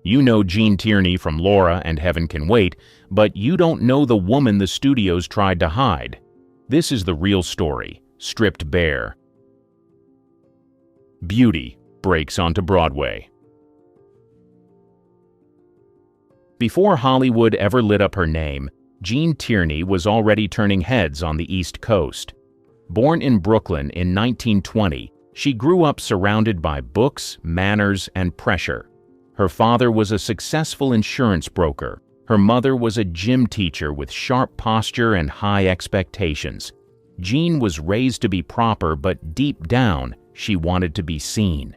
You know Gene Tierney from Laura and Heaven Can Wait, but you don't know the woman the studios tried to hide. This is the real story, stripped bare. Beauty breaks onto Broadway. Before Hollywood ever lit up her name, Gene Tierney was already turning heads on the East Coast. Born in Brooklyn in 1920, she grew up surrounded by books, manners, and pressure. Her father was a successful insurance broker. Her mother was a gym teacher with sharp posture and high expectations. Gene was raised to be proper, but deep down, she wanted to be seen.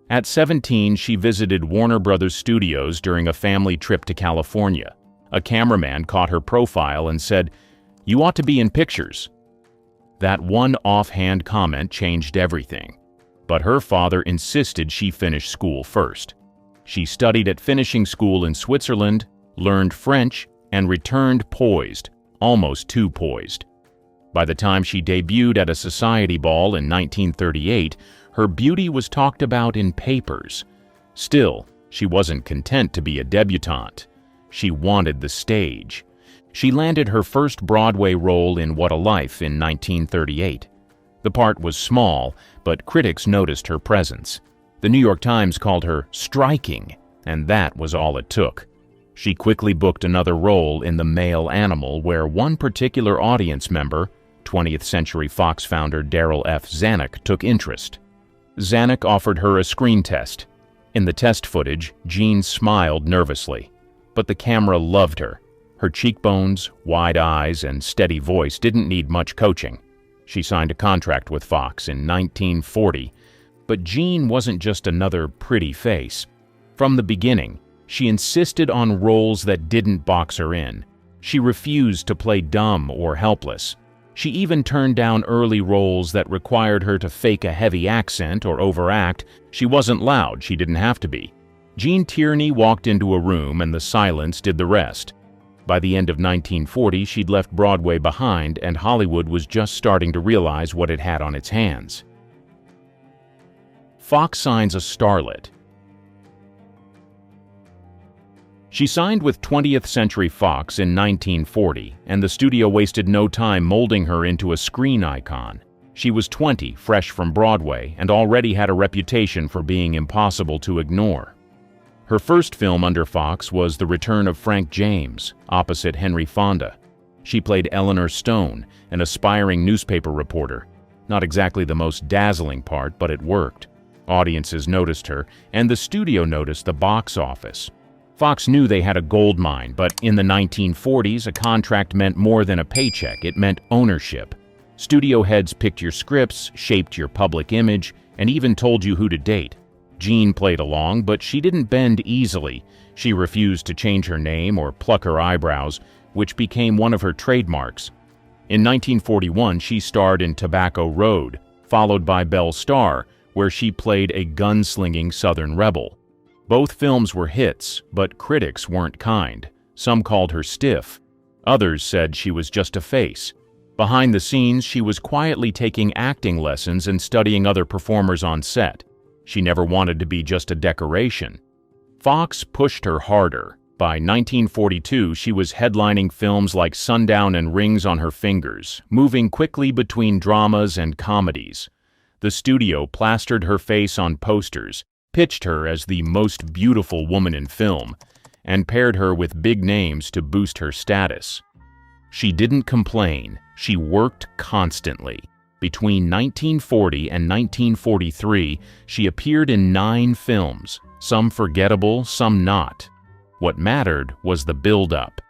At 17, she visited Warner Brothers Studios during a family trip to California. A cameraman caught her profile and said, "You ought to be in pictures." That one offhand comment changed everything. But her father insisted she finish school first. She studied at finishing school in Switzerland, learned French, and returned poised, almost too poised. By the time she debuted at a society ball in 1938, her beauty was talked about in papers. Still, she wasn't content to be a debutante. She wanted the stage. She landed her first Broadway role in What a Life in 1938. The part was small, but critics noticed her presence. The New York Times called her striking, and that was all it took. She quickly booked another role in The Male Animal, where one particular audience member, 20th Century Fox founder Darryl F. Zanuck, took interest. Zanuck offered her a screen test. In the test footage, Gene smiled nervously, but the camera loved her. Her cheekbones, wide eyes, and steady voice didn't need much coaching. She signed a contract with Fox in 1940, but Gene wasn't just another pretty face. From the beginning, she insisted on roles that didn't box her in. She refused to play dumb or helpless. She even turned down early roles that required her to fake a heavy accent or overact. She wasn't loud, she didn't have to be. Gene Tierney walked into a room and the silence did the rest. By the end of 1940, she'd left Broadway behind and Hollywood was just starting to realize what it had on its hands. Fox signs a starlet. She signed with 20th Century Fox in 1940, and the studio wasted no time molding her into a screen icon. She was 20, fresh from Broadway, and already had a reputation for being impossible to ignore. Her first film under Fox was The Return of Frank James, opposite Henry Fonda. She played Eleanor Stone, an aspiring newspaper reporter. Not exactly the most dazzling part, but it worked. Audiences noticed her, and the studio noticed the box office. Fox knew they had a gold mine, but in the 1940s, a contract meant more than a paycheck. It meant ownership. Studio heads picked your scripts, shaped your public image, and even told you who to date. Gene played along, but she didn't bend easily. She refused to change her name or pluck her eyebrows, which became one of her trademarks. In 1941, she starred in Tobacco Road, followed by Belle Starr, where she played a gunslinging Southern rebel. Both films were hits, but critics weren't kind. Some called her stiff. Others said she was just a face. Behind the scenes, she was quietly taking acting lessons and studying other performers on set. She never wanted to be just a decoration. Fox pushed her harder. By 1942, she was headlining films like Sundown and Rings on Her Fingers, moving quickly between dramas and comedies. The studio plastered her face on posters, pitched her as the most beautiful woman in film, and paired her with big names to boost her status. She didn't complain. She worked constantly. Between 1940 and 1943, she appeared in 9 films, some forgettable, some not. What mattered was the build-up.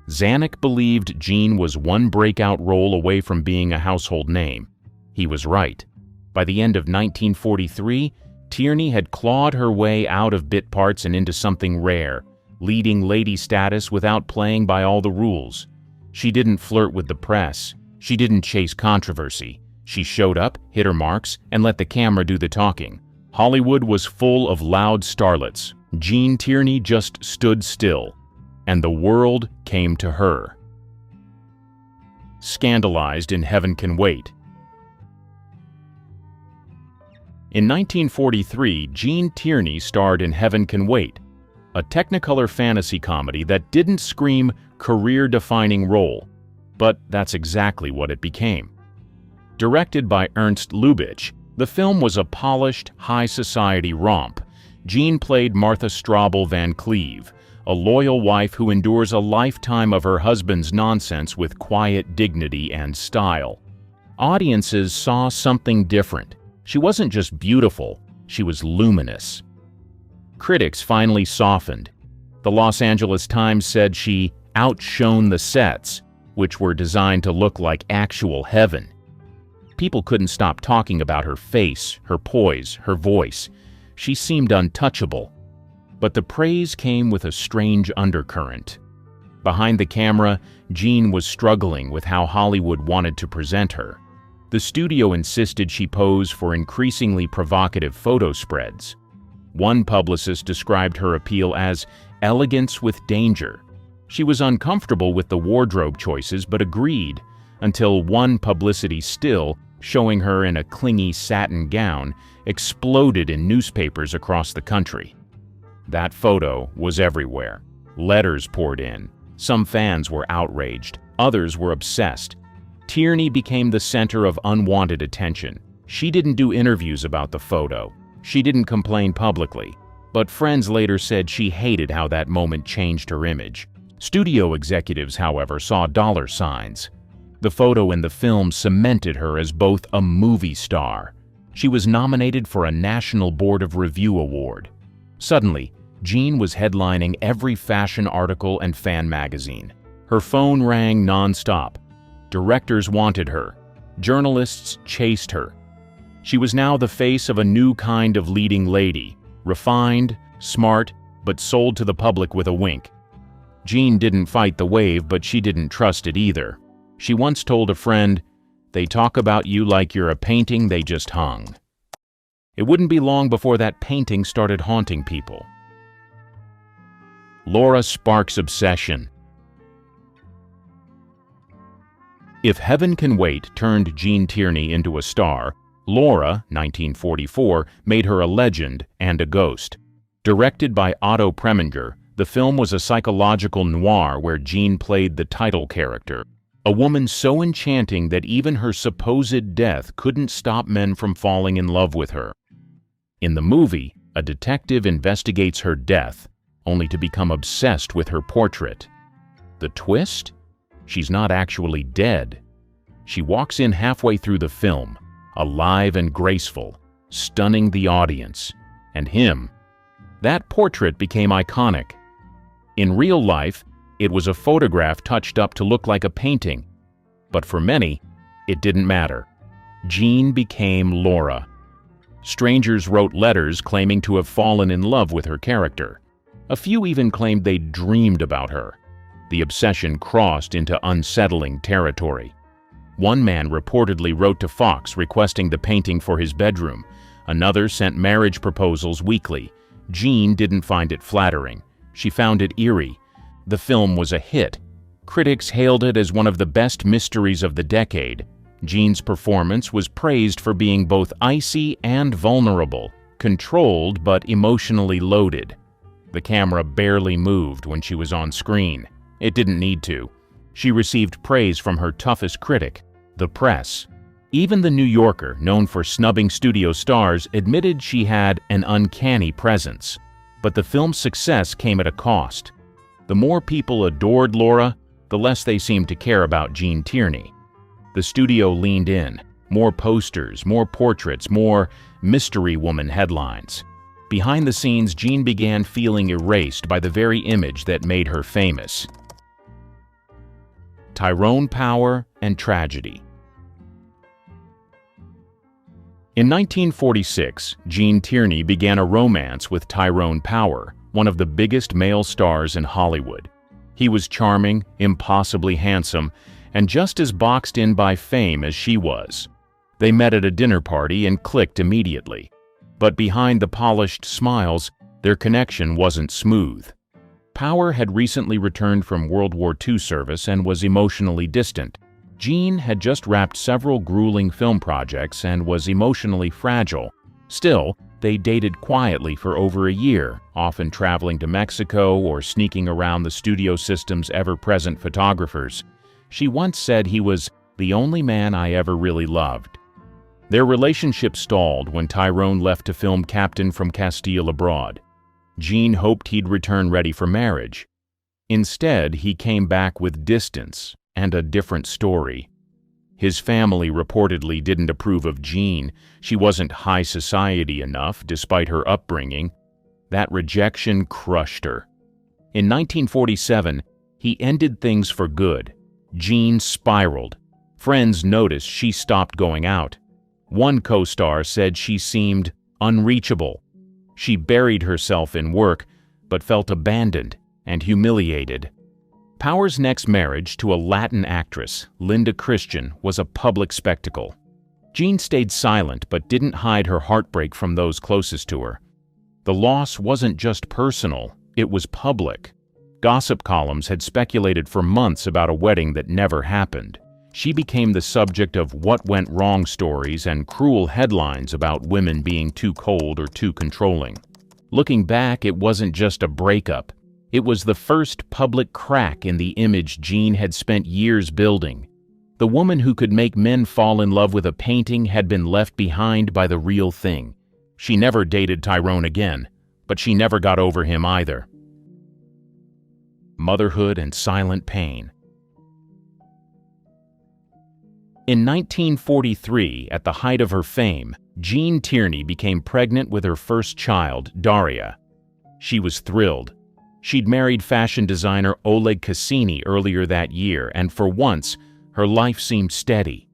Zanuck believed Gene was one breakout role away from being a household name. He was right. By the end of 1943, Tierney had clawed her way out of bit parts and into something rare, leading lady status without playing by all the rules. She didn't flirt with the press. She didn't chase controversy. She showed up, hit her marks, and let the camera do the talking. Hollywood was full of loud starlets. Gene Tierney just stood still, and the world came to her. Scandalized in Heaven Can Wait. In 1943, Gene Tierney starred in Heaven Can Wait. a Technicolor fantasy comedy that didn't scream career-defining role, but that's exactly what it became. Directed by Ernst Lubitsch, the film was a polished, high-society romp. Jean played Martha Strobel Van Cleve, a loyal wife who endures a lifetime of her husband's nonsense with quiet dignity and style. Audiences saw something different. She wasn't just beautiful, she was luminous. Critics finally softened. The Los Angeles Times said she outshone the sets, which were designed to look like actual heaven. People couldn't stop talking about her face, her poise, her voice. She seemed untouchable. But the praise came with a strange undercurrent. Behind the camera, Jean was struggling with how Hollywood wanted to present her. The studio insisted she pose for increasingly provocative photo spreads. One publicist described her appeal as elegance with danger. She was uncomfortable with the wardrobe choices but agreed, until one publicity still, showing her in a clingy satin gown, exploded in newspapers across the country. That photo was everywhere. Letters poured in. Some fans were outraged. Others were obsessed. Tierney became the center of unwanted attention. She didn't do interviews about the photo. She didn't complain publicly. But friends later said she hated how that moment changed her image. Studio executives, however, saw dollar signs. The photo in the film cemented her as both a movie star. She was nominated for a National Board of Review award. Suddenly, Jean was headlining every fashion article and fan magazine. Her phone rang nonstop. Directors wanted her. Journalists chased her. She was now the face of a new kind of leading lady, refined, smart, but sold to the public with a wink. Jean didn't fight the wave, but she didn't trust it either. She once told a friend, "They talk about you like you're a painting they just hung." It wouldn't be long before that painting started haunting people. Laura Sparks' obsession. If Heaven Can Wait turned Jean Tierney into a star, Laura, 1944, made her a legend and a ghost. Directed by Otto Preminger, the film was a psychological noir where Jean played the title character, a woman so enchanting that even her supposed death couldn't stop men from falling in love with her. In the movie, a detective investigates her death, only to become obsessed with her portrait. The twist? She's not actually dead. She walks in halfway through the film, alive and graceful, stunning the audience, and him. That portrait became iconic. In real life, it was a photograph touched up to look like a painting. But for many, it didn't matter. Jean became Laura. Strangers wrote letters claiming to have fallen in love with her character. A few even claimed they'd dreamed about her. The obsession crossed into unsettling territory. One man reportedly wrote to Fox requesting the painting for his bedroom. Another sent marriage proposals weekly. Jean didn't find it flattering. She found it eerie. The film was a hit. Critics hailed it as one of the best mysteries of the decade. Jean's performance was praised for being both icy and vulnerable, controlled but emotionally loaded. The camera barely moved when she was on screen. It didn't need to. She received praise from her toughest critic, the press. Even The New Yorker, known for snubbing studio stars, admitted she had an uncanny presence. But the film's success came at a cost. The more people adored Laura, the less they seemed to care about Jean Tierney. The studio leaned in. More posters, more portraits, more mystery woman headlines. Behind the scenes, Jean began feeling erased by the very image that made her famous. Tyrone Power and tragedy. In 1946, Jean Tierney began a romance with Tyrone Power, one of the biggest male stars in Hollywood. He was charming, impossibly handsome, and just as boxed in by fame as she was. They met at a dinner party and clicked immediately. But behind the polished smiles, their connection wasn't smooth. Power had recently returned from World War II service and was emotionally distant. Jean had just wrapped several grueling film projects and was emotionally fragile. Still, They dated quietly for over a year, often traveling to Mexico or sneaking around the studio system's ever-present photographers. She once said he was the only man I ever really loved. Their relationship stalled when Tyrone left to film Captain from Castile Abroad. Jean hoped he'd return ready for marriage. Instead, he came back with distance and a different story. His family reportedly didn't approve of Jean. She wasn't high society enough, despite her upbringing. That rejection crushed her. In 1947, he ended things for good. Jean spiraled. Friends noticed she stopped going out. One co-star said she seemed unreachable. She buried herself in work, but felt abandoned and humiliated. Power's next marriage to a Latin actress, Linda Christian, was a public spectacle. Jean stayed silent but didn't hide her heartbreak from those closest to her. The loss wasn't just personal, it was public. Gossip columns had speculated for months about a wedding that never happened. She became the subject of what went wrong stories and cruel headlines about women being too cold or too controlling. Looking back, it wasn't just a breakup. It was the first public crack in the image Jean had spent years building. The woman who could make men fall in love with a painting had been left behind by the real thing. She never dated Tyrone again, but she never got over him either. Motherhood and silent pain. In 1943, at the height of her fame, Jean Tierney became pregnant with her first child, Daria. She was thrilled. She'd married fashion designer Oleg Cassini earlier that year, and for once, her life seemed steady.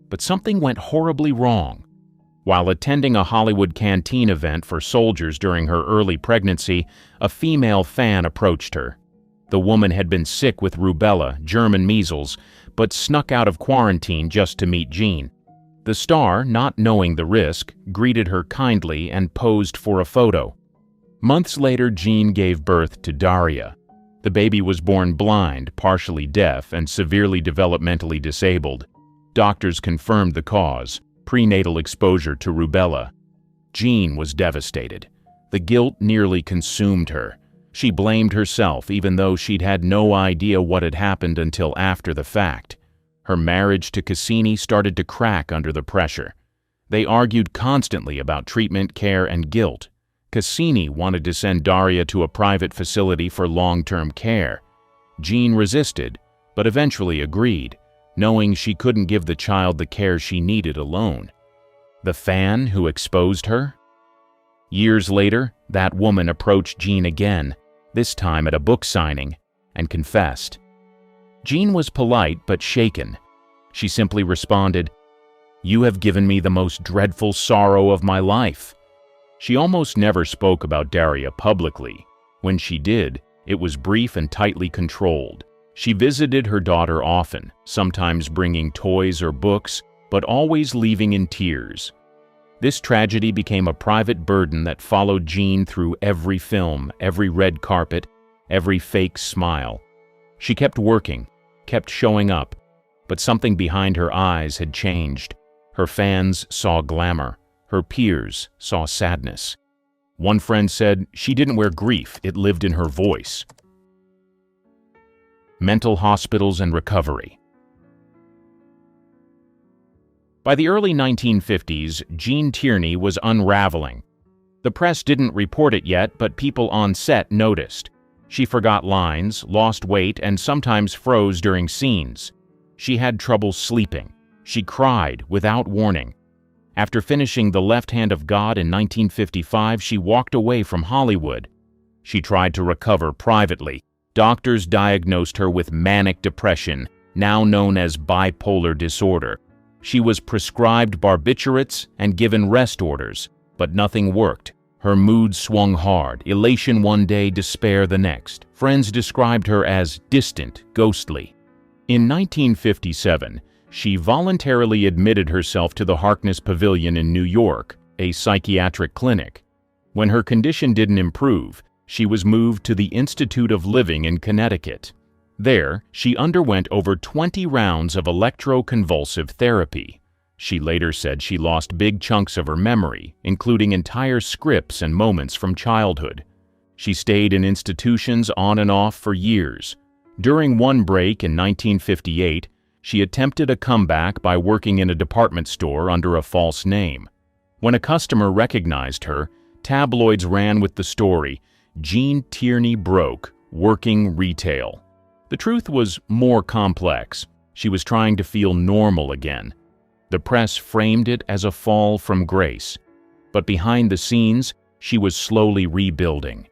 But something went horribly wrong. While attending a Hollywood canteen event for soldiers during her early pregnancy, a female fan approached her. The woman had been sick with rubella, German measles, but snuck out of quarantine just to meet Jean. The star, not knowing the risk, greeted her kindly and posed for a photo. Months later, Jean gave birth to Daria. The baby was born blind, partially deaf, and severely developmentally disabled. Doctors confirmed the cause: prenatal exposure to rubella. Jean was devastated. The guilt nearly consumed her. She blamed herself, even though she'd had no idea what had happened until after the fact. Her marriage to Cassini started to crack under the pressure. They argued constantly about treatment, care, and guilt. Cassini wanted to send Daria to a private facility for long-term care. Jean resisted, but eventually agreed, knowing she couldn't give the child the care she needed alone. The fan who exposed her? Years later, that woman approached Jean again, this time at a book signing, and confessed. Jean was polite but shaken. She simply responded, "You have given me the most dreadful sorrow of my life." She almost never spoke about Daria publicly. When she did, it was brief and tightly controlled. She visited her daughter often, sometimes bringing toys or books, but always leaving in tears. This tragedy became a private burden that followed Jean through every film, every red carpet, every fake smile. She kept working, kept showing up, but something behind her eyes had changed. Her fans saw glamour. Her peers saw sadness. One friend said she didn't wear grief, it lived in her voice. Mental hospitals and recovery. By the early 1950s, Jean Tierney was unraveling. The press didn't report it yet, but people on set noticed. She forgot lines, lost weight, and sometimes froze during scenes. She had trouble sleeping. She cried without warning. After finishing The Left Hand of God in 1955, she walked away from Hollywood. She tried to recover privately. Doctors diagnosed her with manic depression, now known as bipolar disorder. She was prescribed barbiturates and given rest orders, but nothing worked. Her mood swung hard, elation one day, despair the next. Friends described her as distant, ghostly. In 1957, she voluntarily admitted herself to the Harkness Pavilion in New York, a psychiatric clinic. When her condition didn't improve, she was moved to the Institute of Living in Connecticut. There, she underwent over 20 rounds of electroconvulsive therapy. She later said she lost big chunks of her memory, including entire scripts and moments from childhood. She stayed in institutions on and off for years. During one break in 1958, she attempted a comeback by working in a department store under a false name. When a customer recognized her, tabloids ran with the story, "Jean Tierney broke, working retail." The truth was more complex. She was trying to feel normal again. The press framed it as a fall from grace. But behind the scenes, she was slowly rebuilding.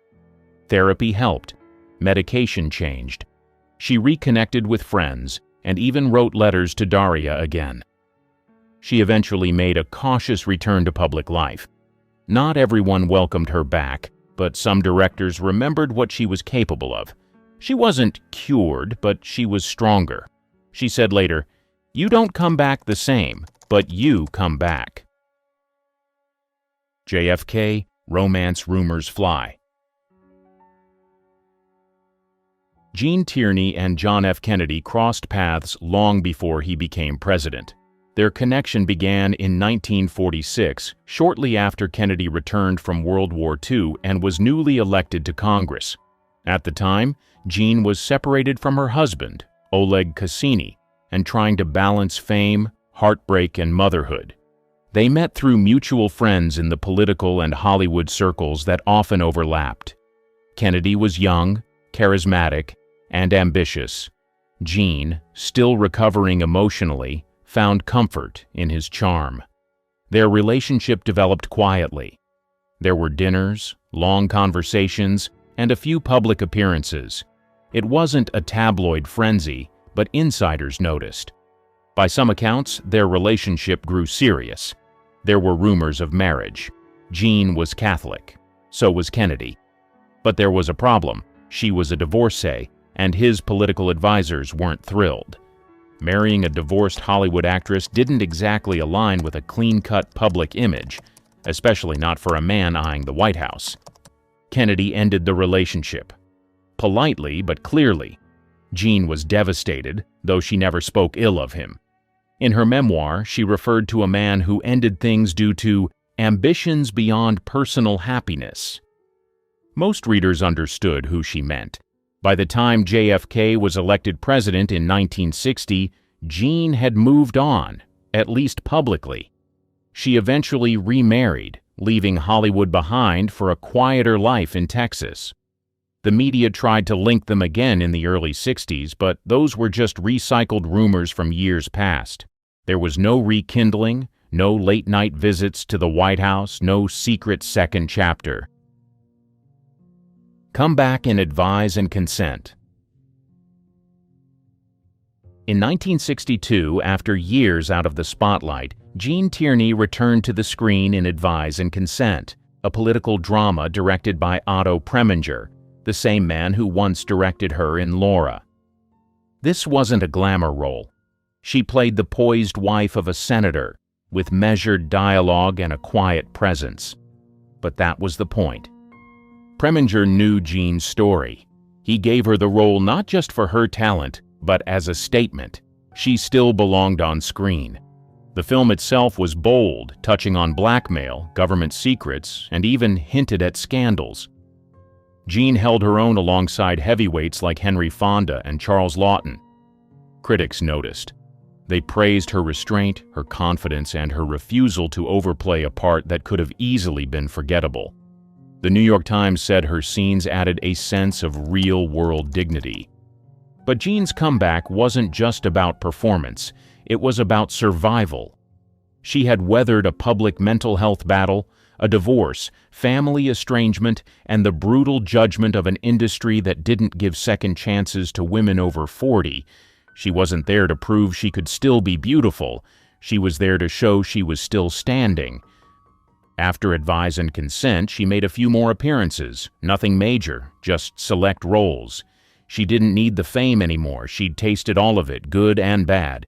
Therapy helped. Medication changed. She reconnected with friends and even wrote letters to Daria again. She eventually made a cautious return to public life. Not everyone welcomed her back, but some directors remembered what she was capable of. She wasn't cured, but she was stronger. She said later, "You don't come back the same, but you come back." JFK, romance rumors fly. Jean Tierney and John F. Kennedy crossed paths long before he became president. Their connection began in 1946, shortly after Kennedy returned from World War II and was newly elected to Congress. At the time, Jean was separated from her husband, Oleg Cassini, and trying to balance fame, heartbreak, and motherhood. They met through mutual friends in the political and Hollywood circles that often overlapped. Kennedy was young, charismatic, and ambitious. Jean, still recovering emotionally, found comfort in his charm. Their relationship developed quietly. There were dinners, long conversations, and a few public appearances. It wasn't a tabloid frenzy, but insiders noticed. By some accounts, their relationship grew serious. There were rumors of marriage. Jean was Catholic. So was Kennedy. But there was a problem. She was a divorcee, and his political advisors weren't thrilled. Marrying a divorced Hollywood actress didn't exactly align with a clean-cut public image, especially not for a man eyeing the White House. Kennedy ended the relationship. Politely, but clearly. Jean was devastated, though she never spoke ill of him. In her memoir, she referred to a man who ended things due to ambitions beyond personal happiness. Most readers understood who she meant. By the time JFK was elected president in 1960, Jean had moved on, at least publicly. She eventually remarried, leaving Hollywood behind for a quieter life in Texas. The media tried to link them again in the early 60s, but those were just recycled rumors from years past. There was no rekindling, no late-night visits to the White House, no secret second chapter. Come back and advise and consent. In 1962, after years out of the spotlight, Jean Tierney returned to the screen in Advise and Consent, a political drama directed by Otto Preminger, the same man who once directed her in Laura. This wasn't a glamour role. She played the poised wife of a senator, with measured dialogue and a quiet presence. But that was the point. Preminger knew Jean's story. He gave her the role not just for her talent, but as a statement. She still belonged on screen. The film itself was bold, touching on blackmail, government secrets, and even hinted at scandals. Jean held her own alongside heavyweights like Henry Fonda and Charles Laughton. Critics noticed. They praised her restraint, her confidence, and her refusal to overplay a part that could have easily been forgettable. The New York Times said her scenes added a sense of real-world dignity. But Jean's comeback wasn't just about performance, it was about survival. She had weathered a public mental health battle, a divorce, family estrangement, and the brutal judgment of an industry that didn't give second chances to women over 40. She wasn't there to prove she could still be beautiful. She was there to show she was still standing. After Advise and Consent, she made a few more appearances, nothing major, just select roles. She didn't need the fame anymore, she'd tasted all of it, good and bad.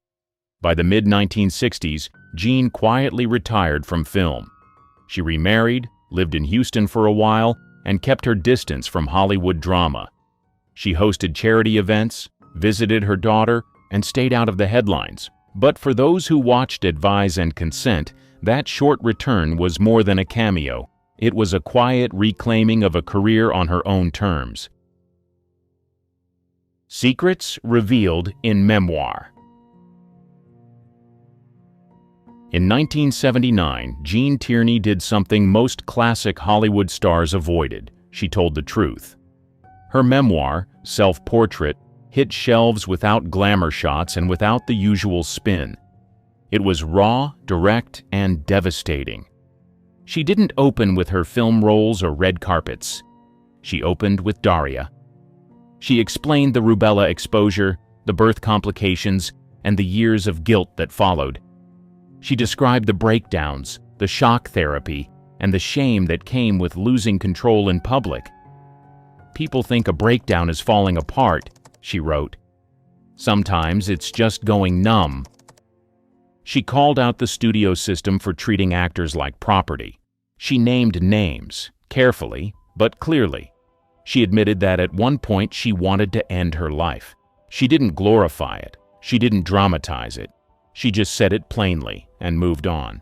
By the mid-1960s, Jean quietly retired from film. She remarried, lived in Houston for a while, and kept her distance from Hollywood drama. She hosted charity events, visited her daughter, and stayed out of the headlines, But for those who watched Advise and Consent, that short return was more than a cameo. It was a quiet reclaiming of a career on her own terms. Secrets revealed in memoir. In 1979, Jean Tierney did something most classic Hollywood stars avoided. She told the truth. Her memoir, Self-Portrait, hit shelves without glamour shots and without the usual spin. It was raw, direct, and devastating. She didn't open with her film roles or red carpets. She opened with Daria. She explained the rubella exposure, the birth complications, and the years of guilt that followed. She described the breakdowns, the shock therapy, and the shame that came with losing control in public. "People think a breakdown is falling apart," she wrote. "Sometimes it's just going numb." She called out the studio system for treating actors like property. She named names, carefully, but clearly. She admitted that at one point she wanted to end her life. She didn't glorify it. She didn't dramatize it. She just said it plainly and moved on.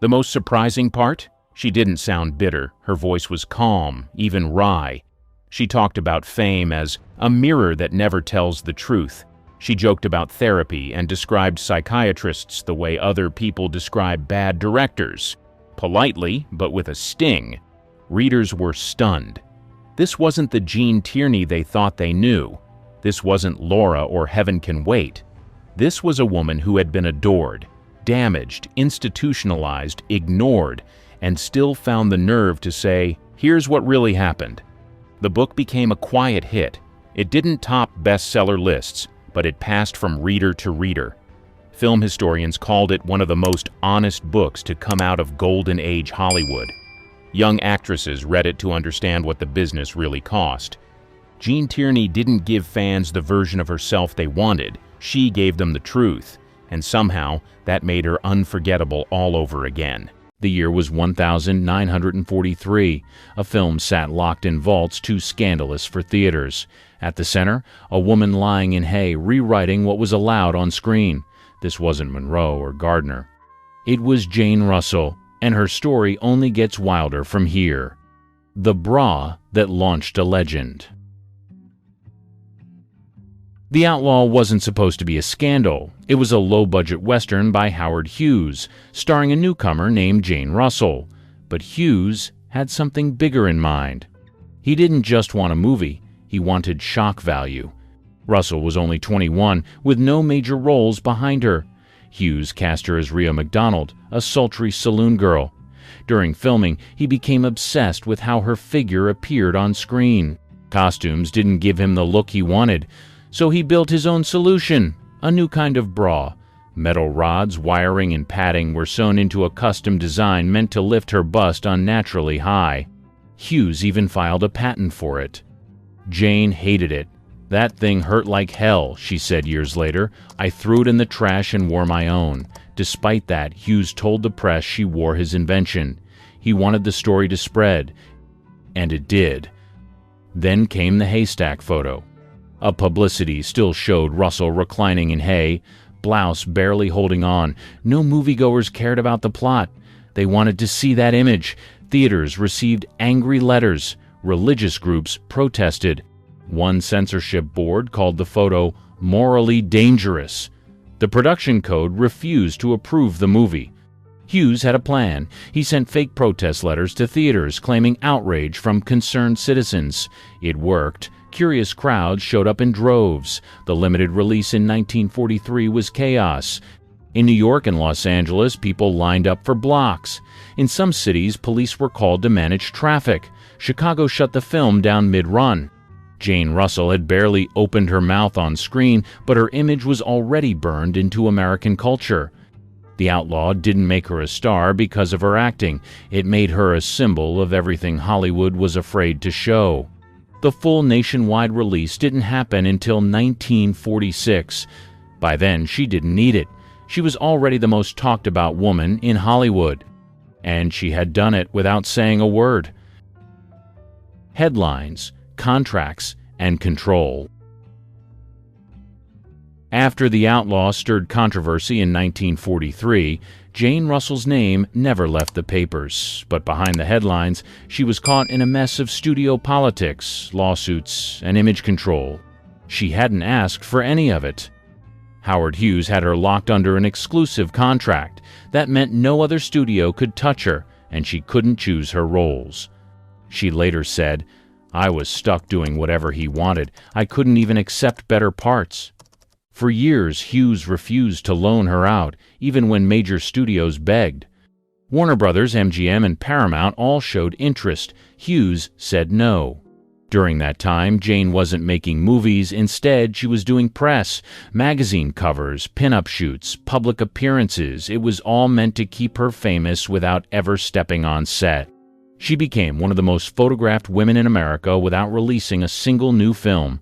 The most surprising part? She didn't sound bitter. Her voice was calm, even wry. She talked about fame as a mirror that never tells the truth. She joked about therapy and described psychiatrists the way other people describe bad directors. Politely, but with a sting. Readers were stunned. This wasn't the Jean Tierney they thought they knew. This wasn't Laura or Heaven Can Wait. This was a woman who had been adored, damaged, institutionalized, ignored, and still found the nerve to say, "Here's what really happened." The book became a quiet hit. It didn't top bestseller lists, but it passed from reader to reader. Film historians called it one of the most honest books to come out of Golden Age Hollywood. Young actresses read it to understand what the business really cost. Jean Tierney didn't give fans the version of herself they wanted. She gave them the truth, and somehow that made her unforgettable all over again. The year was 1943. A film sat locked in vaults too scandalous for theaters. At the center, a woman lying in hay rewriting what was allowed on screen. This wasn't Monroe or Gardner. It was Jane Russell, and her story only gets wilder from here. The bra that launched a legend. The Outlaw wasn't supposed to be a scandal. It was a low-budget Western by Howard Hughes, starring a newcomer named Jane Russell. But Hughes had something bigger in mind. He didn't just want a movie, he wanted shock value. Russell was only 21, with no major roles behind her. Hughes cast her as Rhea McDonald, a sultry saloon girl. During filming, he became obsessed with how her figure appeared on screen. Costumes didn't give him the look he wanted, so he built his own solution, a new kind of bra. Metal rods, wiring, and padding were sewn into a custom design meant to lift her bust unnaturally high. Hughes even filed a patent for it. Jane hated it. "That thing hurt like hell," she said years later. "I threw it in the trash and wore my own." Despite that, Hughes told the press she wore his invention. He wanted the story to spread, and it did. Then came the haystack photo. A publicity still showed Russell reclining in hay, blouse barely holding on. No moviegoers cared about the plot. They wanted to see that image. Theaters received angry letters. Religious groups protested. One censorship board called the photo morally dangerous. The production code refused to approve the movie. Hughes had a plan. He sent fake protest letters to theaters claiming outrage from concerned citizens. It worked. Curious crowds showed up in droves. The limited release in 1943 was chaos. In New York and Los Angeles, people lined up for blocks. In some cities, police were called to manage traffic. Chicago shut the film down mid-run. Jane Russell had barely opened her mouth on screen, but her image was already burned into American culture. The Outlaw didn't make her a star because of her acting. It made her a symbol of everything Hollywood was afraid to show. The full nationwide release didn't happen until 1946. By then, she didn't need it. She was already the most talked about woman in Hollywood. And she had done it without saying a word. Headlines, contracts, and control. After The Outlaw stirred controversy in 1943, Jane Russell's name never left the papers, but behind the headlines, she was caught in a mess of studio politics, lawsuits, and image control. She hadn't asked for any of it. Howard Hughes had her locked under an exclusive contract. That meant no other studio could touch her, and she couldn't choose her roles. She later said, "I was stuck doing whatever he wanted. I couldn't even accept better parts." For years, Hughes refused to loan her out, even when major studios begged. Warner Brothers, MGM, and Paramount all showed interest. Hughes said no. During that time, Jane wasn't making movies. Instead, she was doing press, magazine covers, pin-up shoots, public appearances. It was all meant to keep her famous without ever stepping on set. She became one of the most photographed women in America without releasing a single new film.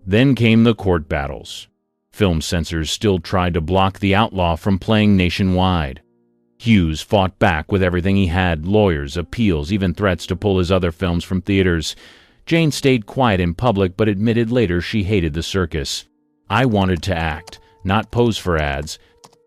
Then came the court battles. Film censors still tried to block The Outlaw from playing nationwide. Hughes fought back with everything he had: lawyers, appeals, even threats to pull his other films from theaters. Jane stayed quiet in public but admitted later she hated the circus. "I wanted to act, not pose for ads."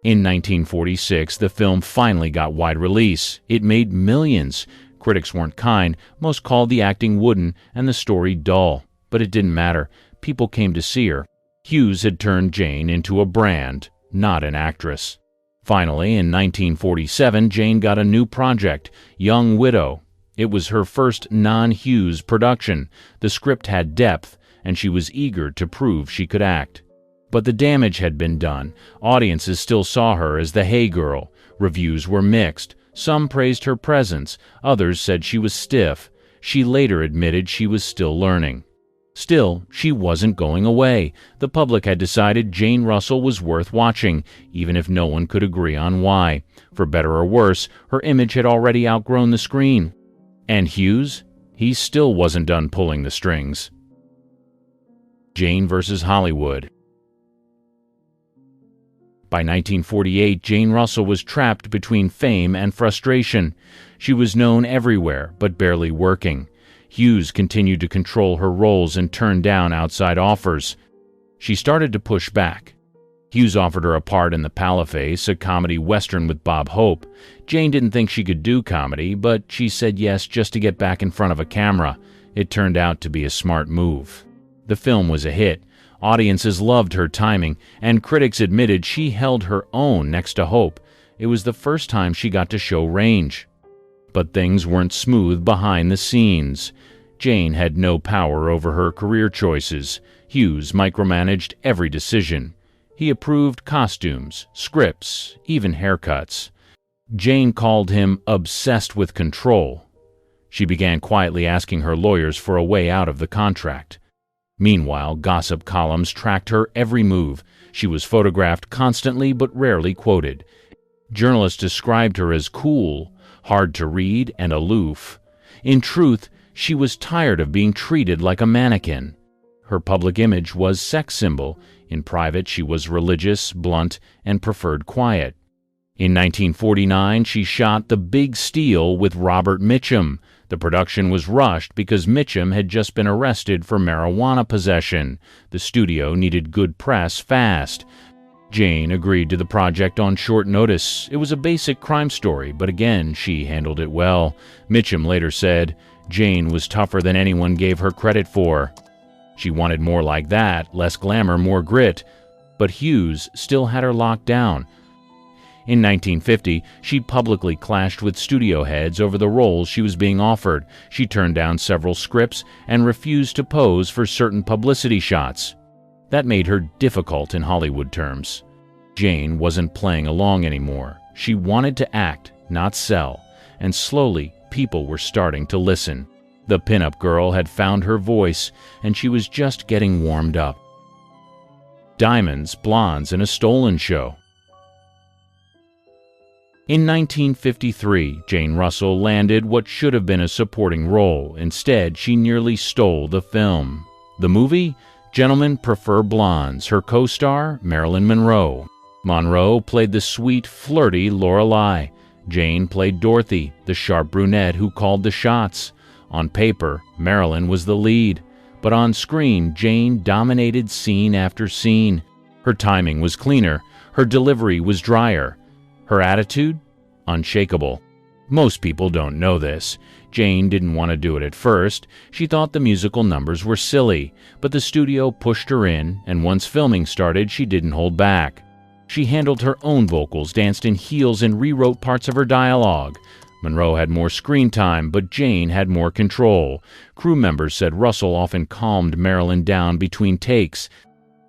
In 1946, the film finally got wide release. It made millions. Critics weren't kind. Most called the acting wooden and the story dull. But it didn't matter. People came to see her. Hughes had turned Jane into a brand, not an actress. Finally, in 1947, Jane got a new project, Young Widow. It was her first non-Hughes production. The script had depth, and she was eager to prove she could act. But the damage had been done. Audiences still saw her as the hey girl. Reviews were mixed. Some praised her presence. Others said she was stiff. She later admitted she was still learning. Still, she wasn't going away. The public had decided Jane Russell was worth watching, even if no one could agree on why. For better or worse, her image had already outgrown the screen. And Hughes? He still wasn't done pulling the strings. Jane versus Hollywood. By 1948, Jane Russell was trapped between fame and frustration. She was known everywhere, but barely working. Hughes continued to control her roles and turn down outside offers. She started to push back. Hughes offered her a part in The Paleface, a comedy western with Bob Hope. Jane didn't think she could do comedy, but she said yes just to get back in front of a camera. It turned out to be a smart move. The film was a hit. Audiences loved her timing, and critics admitted she held her own next to Hope. It was the first time she got to show range. But things weren't smooth behind the scenes. Jane had no power over her career choices. Hughes micromanaged every decision. He approved costumes, scripts, even haircuts. Jane called him obsessed with control. She began quietly asking her lawyers for a way out of the contract. Meanwhile, gossip columns tracked her every move. She was photographed constantly but rarely quoted. Journalists described her as cool, hard to read, and aloof. In truth, she was tired of being treated like a mannequin. Her public image was sex symbol. In private, she was religious, blunt, and preferred quiet. In 1949, she shot The Big Steal with Robert Mitchum. The production was rushed because Mitchum had just been arrested for marijuana possession. The studio needed good press fast. Jane agreed to the project on short notice. It was a basic crime story, but again, she handled it well. Mitchum later said, "Jane was tougher than anyone gave her credit for." She wanted more like that, less glamour, more grit. But Hughes still had her locked down. In 1950, she publicly clashed with studio heads over the roles she was being offered. She turned down several scripts and refused to pose for certain publicity shots. That made her difficult in Hollywood terms. Jane wasn't playing along anymore. She wanted to act, not sell. And slowly, people were starting to listen. The pinup girl had found her voice, and she was just getting warmed up. Diamonds, Blondes, and a Stolen Show. In 1953, Jane Russell landed what should have been a supporting role. Instead, she nearly stole the film. The movie? Gentlemen Prefer Blondes. Her co-star? Marilyn Monroe. Monroe played the sweet, flirty Lorelei. Jane played Dorothy, the sharp brunette who called the shots. On paper, Marilyn was the lead. But on screen, Jane dominated scene after scene. Her timing was cleaner, her delivery was drier, her attitude unshakable. Most people don't know this. Jane didn't want to do it at first. She thought the musical numbers were silly, but the studio pushed her in, and once filming started, she didn't hold back. She handled her own vocals, danced in heels, and rewrote parts of her dialogue. Monroe had more screen time, but Jane had more control. Crew members said Russell often calmed Marilyn down between takes.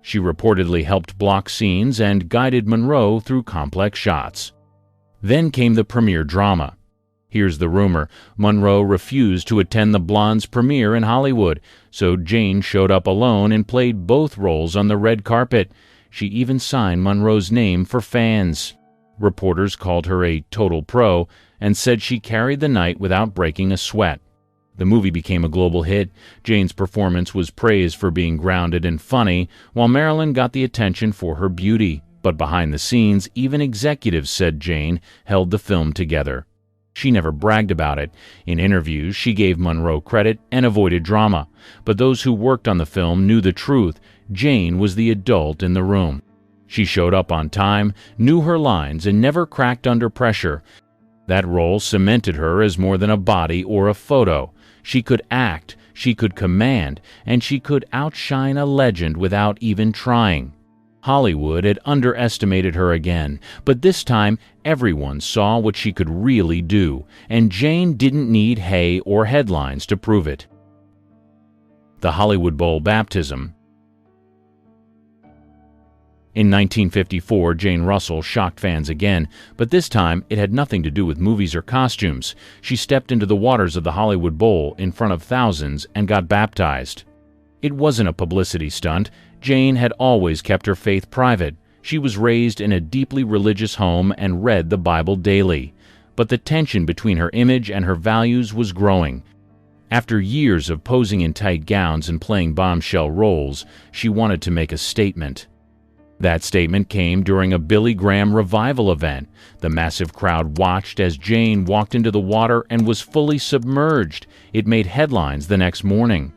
She reportedly helped block scenes and guided Monroe through complex shots. Then came the premiere drama. Here's the rumor. Monroe refused to attend the Blondes premiere in Hollywood, so Jane showed up alone and played both roles on the red carpet. She even signed Monroe's name for fans. Reporters called her a total pro and said she carried the night without breaking a sweat. The movie became a global hit. Jane's performance was praised for being grounded and funny, while Marilyn got the attention for her beauty. But behind the scenes, even executives said Jane held the film together. She never bragged about it. In interviews, she gave Monroe credit and avoided drama. But those who worked on the film knew the truth. Jane was the adult in the room. She showed up on time, knew her lines, and never cracked under pressure. That role cemented her as more than a body or a photo. She could act, she could command, and she could outshine a legend without even trying. Hollywood had underestimated her again, but this time everyone saw what she could really do, and Jane didn't need hay or headlines to prove it. The Hollywood Bowl baptism. In 1954, Jane Russell shocked fans again, but this time it had nothing to do with movies or costumes. She stepped into the waters of the Hollywood Bowl in front of thousands and got baptized. It wasn't a publicity stunt. Jane had always kept her faith private. She was raised in a deeply religious home and read the Bible daily. But the tension between her image and her values was growing. After years of posing in tight gowns and playing bombshell roles, she wanted to make a statement. That statement came during a Billy Graham revival event. The massive crowd watched as Jane walked into the water and was fully submerged. It made headlines the next morning.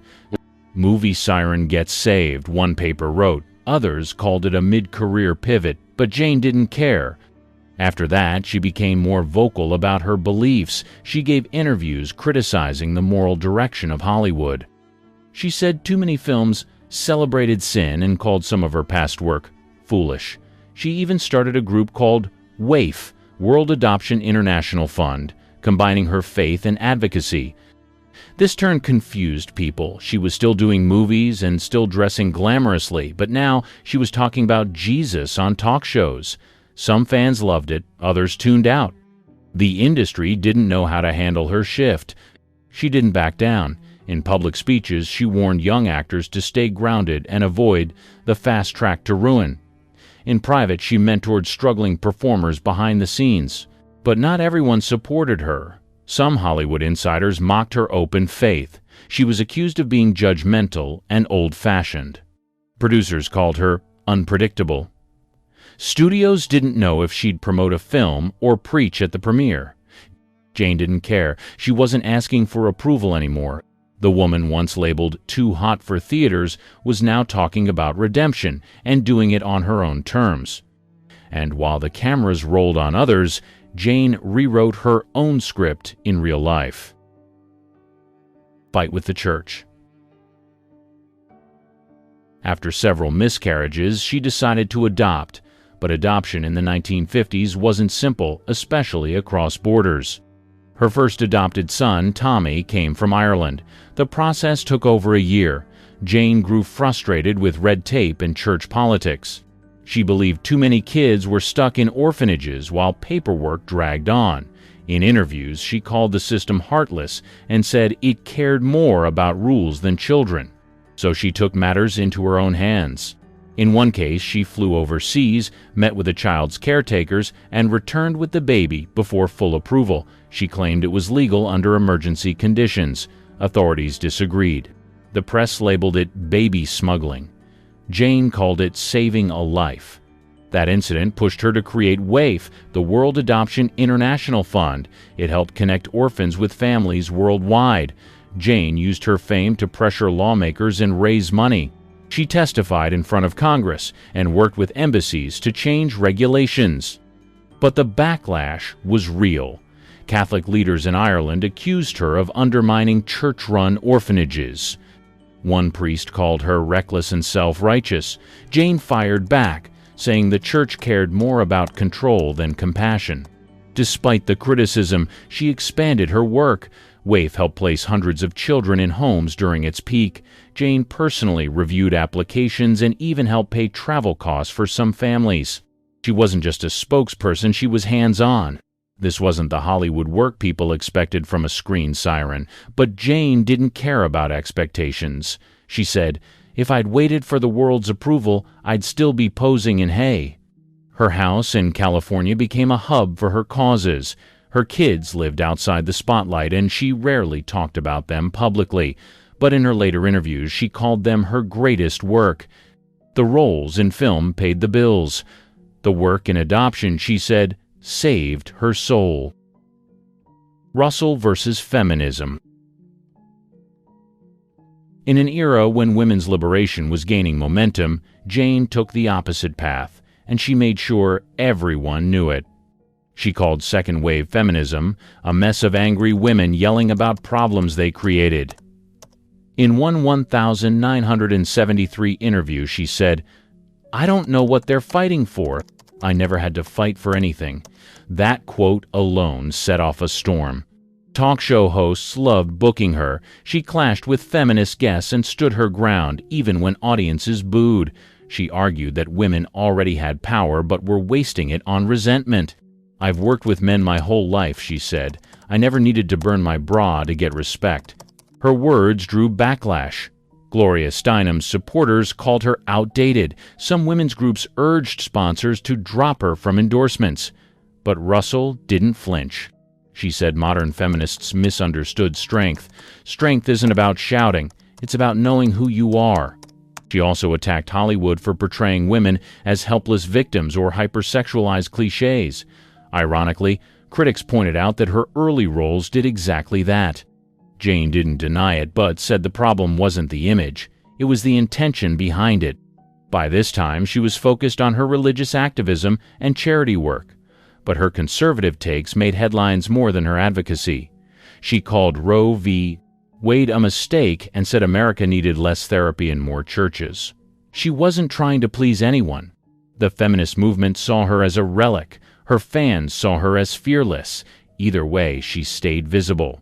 "Movie siren gets saved," one paper wrote. Others called it a mid-career pivot, but Jane didn't care. After that, she became more vocal about her beliefs. She gave interviews criticizing the moral direction of Hollywood. She said too many films celebrated sin and called some of her past work foolish. She even started a group called WAIF, World Adoption International Fund, combining her faith and advocacy. This turn confused people. She was still doing movies and still dressing glamorously, but now she was talking about Jesus on talk shows. Some fans loved it, others tuned out. The industry didn't know how to handle her shift. She didn't back down. In public speeches, she warned young actors to stay grounded and avoid the fast track to ruin. In private, she mentored struggling performers behind the scenes. But not everyone supported her. Some Hollywood insiders mocked her open faith. She was accused of being judgmental and old-fashioned. Producers called her unpredictable. Studios didn't know if she'd promote a film or preach at the premiere. Jane didn't care. She wasn't asking for approval anymore. The woman once labeled too hot for theaters was now talking about redemption and doing it on her own terms. And while the cameras rolled on others, Jane rewrote her own script in real life. Fight with the church. After several miscarriages, she decided to adopt, but adoption in the 1950s wasn't simple, especially across borders. Her first adopted son, Tommy, came from Ireland. The process took over a year. Jane grew frustrated with red tape and church politics. She believed too many kids were stuck in orphanages while paperwork dragged on. In interviews, she called the system heartless and said it cared more about rules than children. So she took matters into her own hands. In one case, she flew overseas, met with the child's caretakers, and returned with the baby before full approval. She claimed it was legal under emergency conditions. Authorities disagreed. The press labeled it baby smuggling. Jane called it saving a life. That incident pushed her to create WAIF, the World Adoption International Fund. It helped connect orphans with families worldwide. Jane used her fame to pressure lawmakers and raise money. She testified in front of Congress and worked with embassies to change regulations. But the backlash was real. Catholic leaders in Ireland accused her of undermining church-run orphanages. One priest called her reckless and self-righteous. Jane fired back, saying the church cared more about control than compassion. Despite the criticism, she expanded her work. WAIF helped place hundreds of children in homes during its peak. Jane personally reviewed applications and even helped pay travel costs for some families. She wasn't just a spokesperson, she was hands-on. This wasn't the Hollywood work people expected from a screen siren, but Jane didn't care about expectations. She said, "If I'd waited for the world's approval, I'd still be posing in hay." Her house in California became a hub for her causes. Her kids lived outside the spotlight, and she rarely talked about them publicly. But in her later interviews, she called them her greatest work. The roles in film paid the bills. The work in adoption, she said, saved her soul. Russell versus feminism. In an era when women's liberation was gaining momentum, Jane took the opposite path, and she made sure everyone knew it. She called second-wave feminism a mess of angry women yelling about problems they created. In one 1973 interview, she said, "I don't know what they're fighting for. I never had to fight for anything." That quote alone set off a storm. Talk show hosts loved booking her. She clashed with feminist guests and stood her ground, even when audiences booed. She argued that women already had power but were wasting it on resentment. "I've worked with men my whole life," she said. "I never needed to burn my bra to get respect." Her words drew backlash. Gloria Steinem's supporters called her outdated. Some women's groups urged sponsors to drop her from endorsements. But Russell didn't flinch. She said modern feminists misunderstood strength. Strength isn't about shouting. It's about knowing who you are. She also attacked Hollywood for portraying women as helpless victims or hypersexualized cliches. Ironically, critics pointed out that her early roles did exactly that. Jane didn't deny it, but said the problem wasn't the image. It was the intention behind it. By this time, she was focused on her religious activism and charity work. But her conservative takes made headlines more than her advocacy. She called Roe v. Wade a mistake and said America needed less therapy and more churches. She wasn't trying to please anyone. The feminist movement saw her as a relic. Her fans saw her as fearless. Either way, she stayed visible.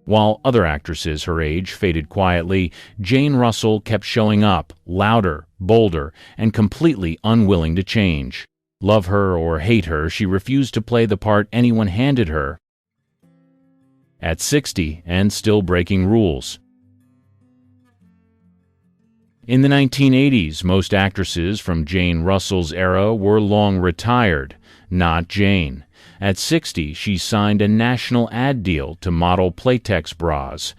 While other actresses her age faded quietly, Jane Russell kept showing up, louder, bolder, and completely unwilling to change. Love her or hate her, she refused to play the part anyone handed her. At 60 and still breaking rules. In the 1980s, most actresses from Jane Russell's era were long retired, not Jane. At 60, she signed a national ad deal to model Playtex bras.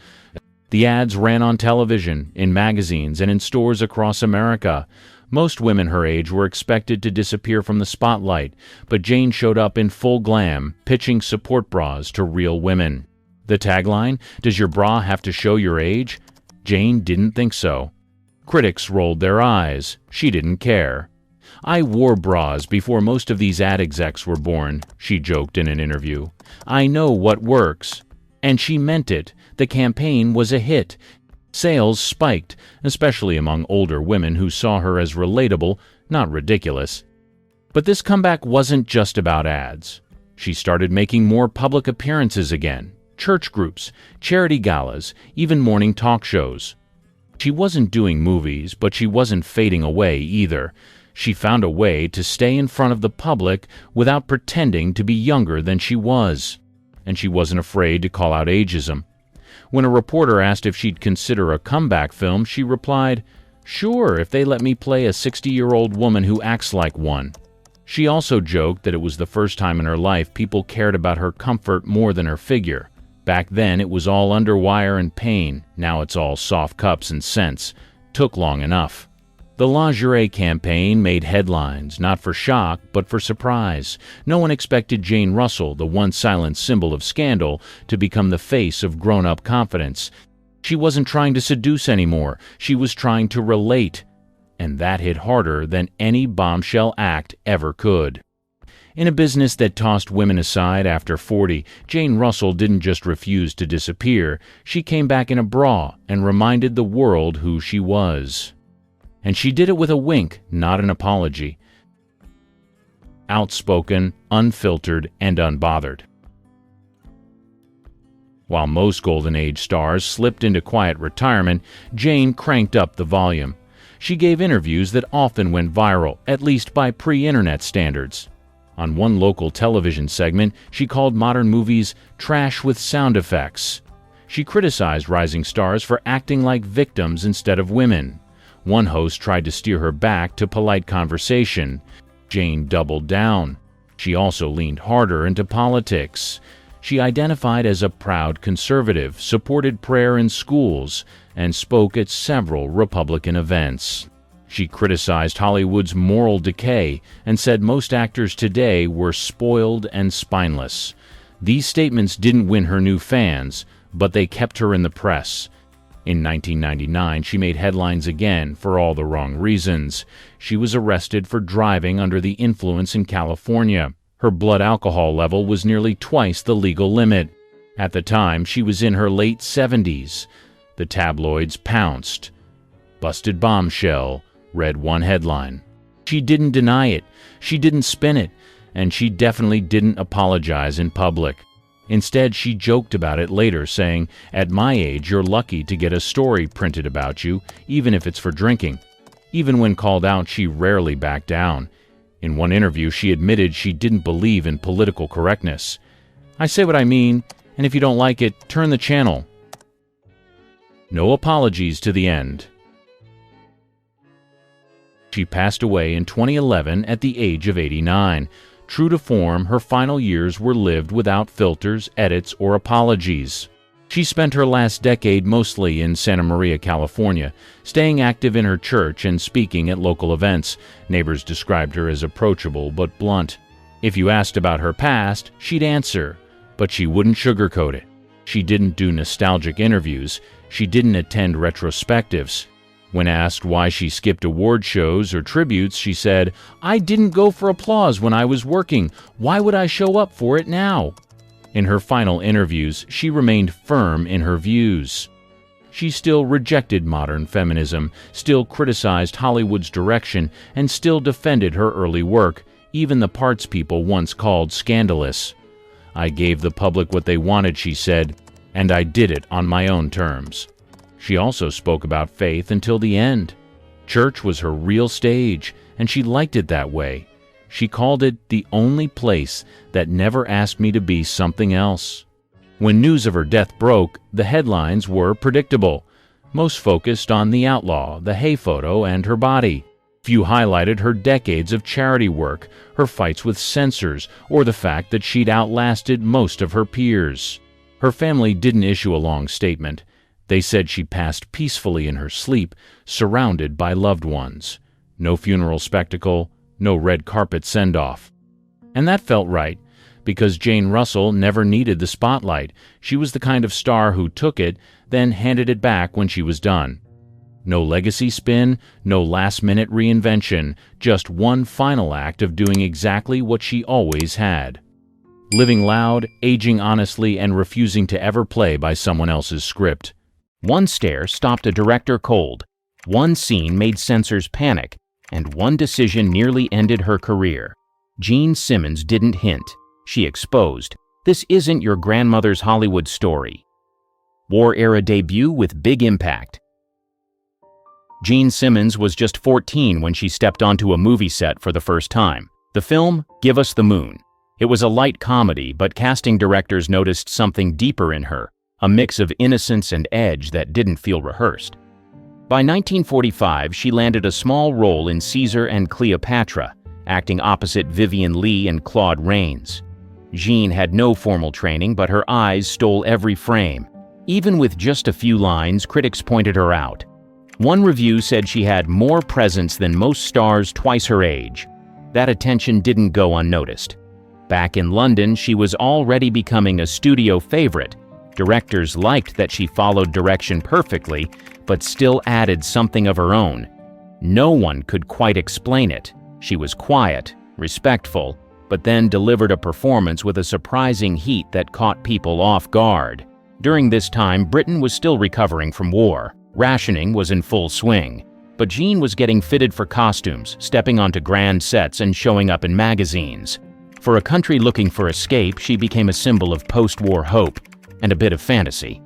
The ads ran on television, in magazines, and in stores across America. Most women her age were expected to disappear from the spotlight, but Jane showed up in full glam, pitching support bras to real women. The tagline, "Does your bra have to show your age?" Jane didn't think so. Critics rolled their eyes. She didn't care. "I wore bras before most of these ad execs were born," she joked in an interview. "I know what works." And she meant it. The campaign was a hit. Sales spiked, especially among older women who saw her as relatable, not ridiculous. But this comeback wasn't just about ads. She started making more public appearances again. Church groups, charity galas, even morning talk shows. She wasn't doing movies, but she wasn't fading away either. She found a way to stay in front of the public without pretending to be younger than she was. And she wasn't afraid to call out ageism. When a reporter asked if she'd consider a comeback film, she replied, "Sure, if they let me play a 60-year-old woman who acts like one." She also joked that it was the first time in her life people cared about her comfort more than her figure. Back then, it was all underwire and pain. Now it's all soft cups and scents. Took long enough. The lingerie campaign made headlines, not for shock, but for surprise. No one expected Jane Russell, the once silent symbol of scandal, to become the face of grown-up confidence. She wasn't trying to seduce anymore. She was trying to relate. and that hit harder than any bombshell act ever could. In a business that tossed women aside after 40, Jane Russell didn't just refuse to disappear, she came back in a bra and reminded the world who she was. And she did it with a wink, not an apology. Outspoken, unfiltered, and unbothered. While most Golden Age stars slipped into quiet retirement, Jane cranked up the volume. She gave interviews that often went viral, at least by pre-internet standards. On one local television segment, she called modern movies trash with sound effects. She criticized rising stars for acting like victims instead of women. One host tried to steer her back to polite conversation. Jane doubled down. She also leaned harder into politics. She identified as a proud conservative, supported prayer in schools, and spoke at several Republican events. She criticized Hollywood's moral decay and said most actors today were spoiled and spineless. These statements didn't win her new fans, but they kept her in the press. In 1999, she made headlines again for all the wrong reasons. She was arrested for driving under the influence in California. Her blood alcohol level was nearly twice the legal limit. At the time, she was in her late 70s. The tabloids pounced. "Busted bombshell," read one headline. She didn't deny it, she didn't spin it, and she definitely didn't apologize in public. Instead, she joked about it later, saying, "At my age, you're lucky to get a story printed about you, even if it's for drinking." Even when called out, she rarely backed down. In one interview, she admitted she didn't believe in political correctness. "I say what I mean, and if you don't like it, turn the channel." No apologies to the end. She passed away in 2011 at the age of 89. True to form, her final years were lived without filters, edits, or apologies. She spent her last decade mostly in Santa Maria, California, staying active in her church and speaking at local events. Neighbors described her as approachable but blunt. If you asked about her past, she'd answer, but she wouldn't sugarcoat it. She didn't do nostalgic interviews. She didn't attend retrospectives. When asked why she skipped award shows or tributes, she said, "I didn't go for applause when I was working. Why would I show up for it now?" In her final interviews, she remained firm in her views. She still rejected modern feminism, still criticized Hollywood's direction, and still defended her early work, even the parts people once called scandalous. "I gave the public what they wanted," she said, "and I did it on my own terms." She also spoke about faith until the end. Church was her real stage, and she liked it that way. She called it the only place that never asked me to be something else. When news of her death broke, the headlines were predictable. Most focused on the outlaw, the hay photo, and her body. Few highlighted her decades of charity work, her fights with censors, or the fact that she'd outlasted most of her peers. Her family didn't issue a long statement. They said she passed peacefully in her sleep, surrounded by loved ones. No funeral spectacle, no red carpet send-off. And that felt right, because Jane Russell never needed the spotlight. She was the kind of star who took it, then handed it back when she was done. No legacy spin, no last-minute reinvention, just one final act of doing exactly what she always had. Living loud, aging honestly, and refusing to ever play by someone else's script. One stare stopped a director cold, one scene made censors panic, and one decision nearly ended her career. Gene Simmons didn't hint. She exposed, "This isn't your grandmother's Hollywood story." War-era debut with big impact. Gene Simmons was just 14 when she stepped onto a movie set for the first time. The film, Give Us the Moon. It was a light comedy, but casting directors noticed something deeper in her, a mix of innocence and edge that didn't feel rehearsed. By 1945, she landed a small role in Caesar and Cleopatra, acting opposite Vivien Leigh and Claude Rains. Jean had no formal training, but her eyes stole every frame. Even with just a few lines, critics pointed her out. One review said she had more presence than most stars twice her age. That attention didn't go unnoticed. Back in London, she was already becoming a studio favorite. Directors liked that she followed direction perfectly, but still added something of her own. No one could quite explain it. She was quiet, respectful, but then delivered a performance with a surprising heat that caught people off guard. During this time, Britain was still recovering from war. Rationing was in full swing. But Jean was getting fitted for costumes, stepping onto grand sets and showing up in magazines. For a country looking for escape, she became a symbol of post-war hope and a bit of fantasy.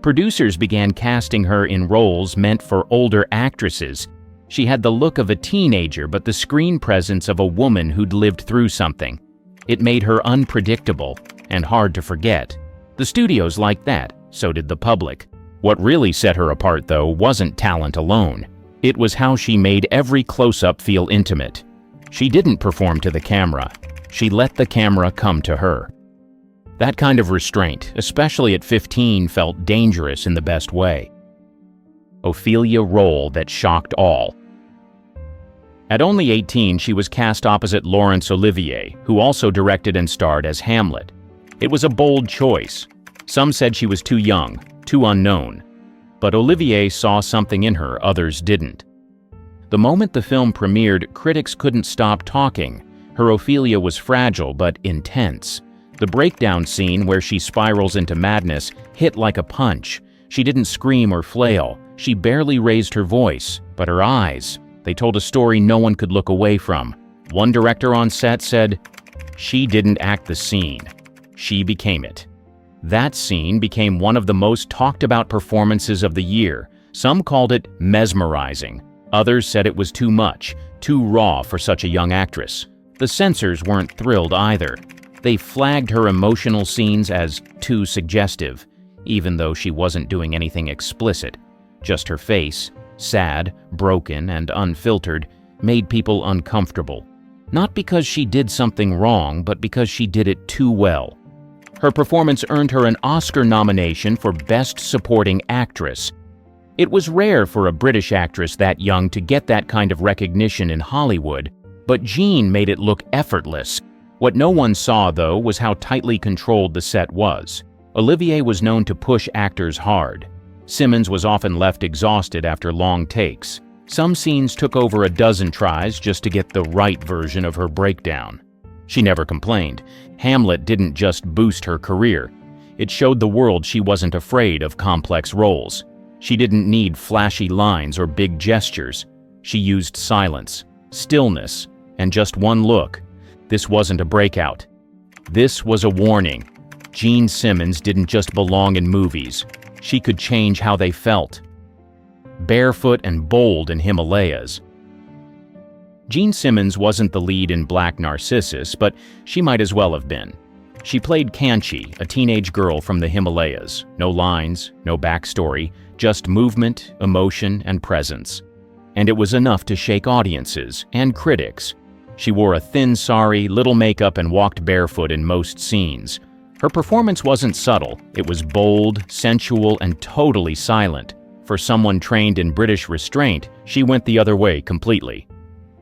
Producers began casting her in roles meant for older actresses. She had the look of a teenager, but the screen presence of a woman who'd lived through something. It made her unpredictable and hard to forget. The studios liked that, so did the public. What really set her apart, though, wasn't talent alone. It was how she made every close-up feel intimate. She didn't perform to the camera. She let the camera come to her. That kind of restraint, especially at 15, felt dangerous in the best way. Ophelia role that shocked all. At only 18, she was cast opposite Laurence Olivier, who also directed and starred as Hamlet. It was a bold choice. Some said she was too young, too unknown. But Olivier saw something in her others didn't. The moment the film premiered, critics couldn't stop talking. Her Ophelia was fragile but intense. The breakdown scene where she spirals into madness hit like a punch. She didn't scream or flail. She barely raised her voice, but her eyes, they told a story no one could look away from. One director on set said, "She didn't act the scene. She became it." That scene became one of the most talked about performances of the year. Some called it mesmerizing. Others said it was too much, too raw for such a young actress. The censors weren't thrilled either. They flagged her emotional scenes as too suggestive, even though she wasn't doing anything explicit. Just her face, sad, broken, and unfiltered, made people uncomfortable. Not because she did something wrong, but because she did it too well. Her performance earned her an Oscar nomination for Best Supporting Actress. It was rare for a British actress that young to get that kind of recognition in Hollywood, but Jean made it look effortless. What no one saw, though, was how tightly controlled the set was. Olivier was known to push actors hard. Simmons was often left exhausted after long takes. Some scenes took over a dozen tries just to get the right version of her breakdown. She never complained. Hamlet didn't just boost her career. It showed the world she wasn't afraid of complex roles. She didn't need flashy lines or big gestures. She used silence, stillness, and just one look. This wasn't a breakout. This was a warning. Jean Simmons didn't just belong in movies. She could change how they felt. Barefoot and bold in Himalayas. Jean Simmons wasn't the lead in Black Narcissus, but she might as well have been. She played Kanchi, a teenage girl from the Himalayas. No lines, no backstory, just movement, emotion, and presence. And it was enough to shake audiences and critics. She wore a thin sari, little makeup, and walked barefoot in most scenes. Her performance wasn't subtle. It was bold, sensual, and totally silent. For someone trained in British restraint, she went the other way completely.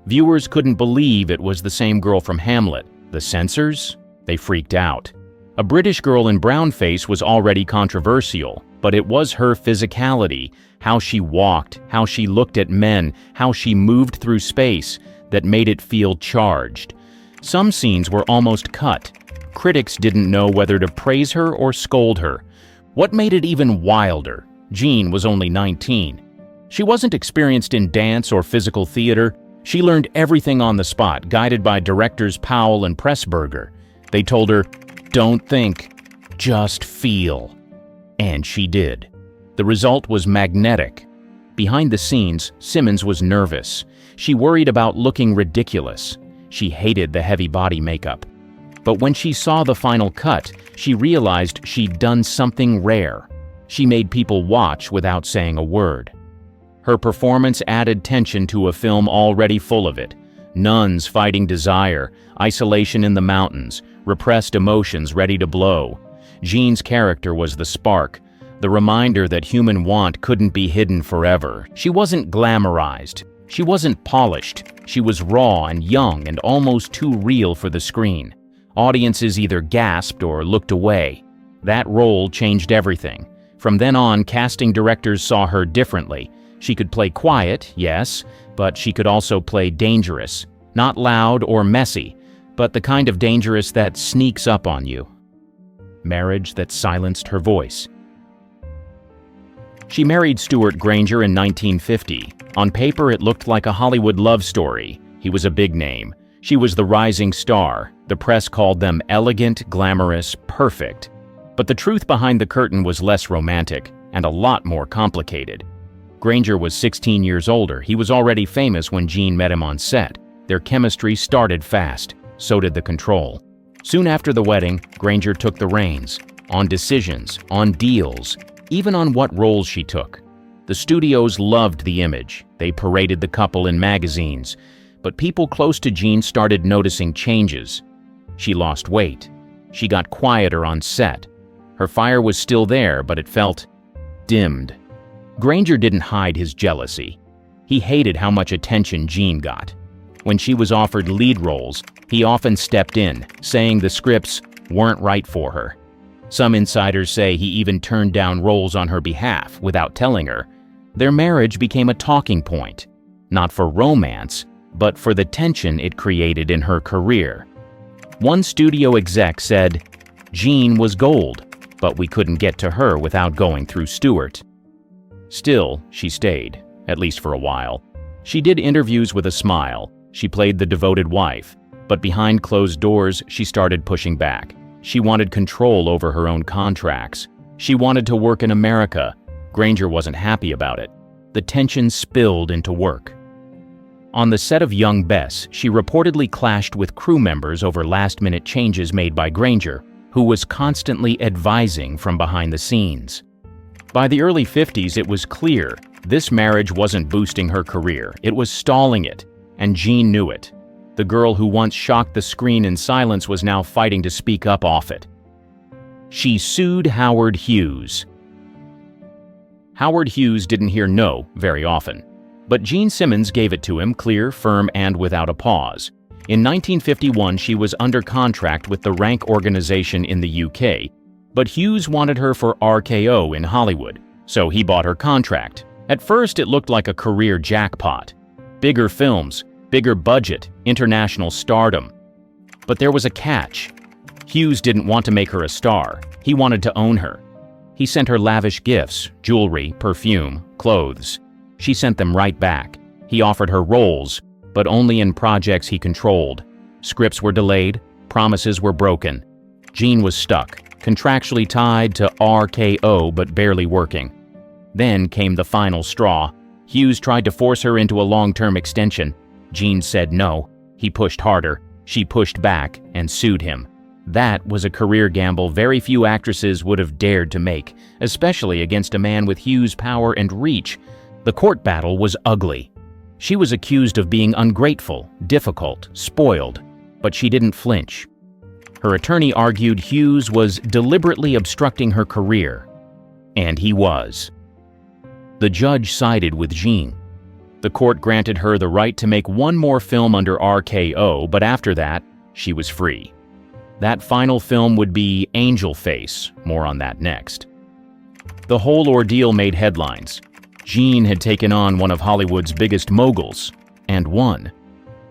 Viewers couldn't believe it was the same girl from Hamlet. The censors? They freaked out. A British girl in brownface was already controversial, but it was her physicality, how she walked, how she looked at men, how she moved through space, that made it feel charged. Some scenes were almost cut. Critics didn't know whether to praise her or scold her. What made it even wilder? Jean was only 19. She wasn't experienced in dance or physical theater. She learned everything on the spot, guided by directors Powell and Pressburger. They told her, "Don't think, just feel." And she did. The result was magnetic. Behind the scenes, Simmons was nervous. She worried about looking ridiculous. She hated the heavy body makeup. But when she saw the final cut, she realized she'd done something rare. She made people watch without saying a word. Her performance added tension to a film already full of it. Nuns fighting desire, isolation in the mountains, repressed emotions ready to blow. Jean's character was the spark, the reminder that human want couldn't be hidden forever. She wasn't glamorized. She wasn't polished. She was raw and young and almost too real for the screen. Audiences either gasped or looked away. That role changed everything. From then on, casting directors saw her differently. She could play quiet, yes, but she could also play dangerous. Not loud or messy, but the kind of dangerous that sneaks up on you. Marriage that silenced her voice. She married Stuart Granger in 1950. On paper, it looked like a Hollywood love story. He was a big name. She was the rising star. The press called them elegant, glamorous, perfect. But the truth behind the curtain was less romantic and a lot more complicated. Granger was 16 years older. He was already famous when Jean met him on set. Their chemistry started fast. So did the control. Soon after the wedding, Granger took the reins. On decisions, on deals, even on what roles she took. The studios loved the image. They paraded the couple in magazines. But people close to Jean started noticing changes. She lost weight. She got quieter on set. Her fire was still there, but it felt dimmed. Granger didn't hide his jealousy. He hated how much attention Jean got. When she was offered lead roles, he often stepped in, saying the scripts weren't right for her. Some insiders say he even turned down roles on her behalf without telling her. Their marriage became a talking point, not for romance, but for the tension it created in her career. One studio exec said, "Jean was gold, but we couldn't get to her without going through Stuart." Still, she stayed, at least for a while. She did interviews with a smile. She played the devoted wife. But behind closed doors, she started pushing back. She wanted control over her own contracts. She wanted to work in America. Granger wasn't happy about it. The tension spilled into work. On the set of Young Bess, she reportedly clashed with crew members over last-minute changes made by Granger, who was constantly advising from behind the scenes. By the early 50s, it was clear this marriage wasn't boosting her career. It was stalling it, and Jean knew it. The girl who once shocked the screen in silence was now fighting to speak up off it. She sued Howard Hughes. Howard Hughes didn't hear no very often, but Jean Simmons gave it to him clear, firm, and without a pause. In 1951, she was under contract with the Rank organization in the UK, but Hughes wanted her for RKO in Hollywood, so he bought her contract. At first, it looked like a career jackpot. Bigger films, bigger budget, international stardom. But there was a catch. Hughes didn't want to make her a star. He wanted to own her. He sent her lavish gifts, jewelry, perfume, clothes. She sent them right back. He offered her roles, but only in projects he controlled. Scripts were delayed, promises were broken. Jean was stuck, contractually tied to RKO but barely working. Then came the final straw. Hughes tried to force her into a long-term extension. Jean said no. He pushed harder. She pushed back and sued him. That was a career gamble very few actresses would have dared to make, especially against a man with Hughes' power and reach. The court battle was ugly. She was accused of being ungrateful, difficult, spoiled, but she didn't flinch. Her attorney argued Hughes was deliberately obstructing her career, and he was. The judge sided with Jean. The court granted her the right to make one more film under RKO, but after that, she was free. That final film would be Angel Face. More on that next. The whole ordeal made headlines. Jean had taken on one of Hollywood's biggest moguls, and won.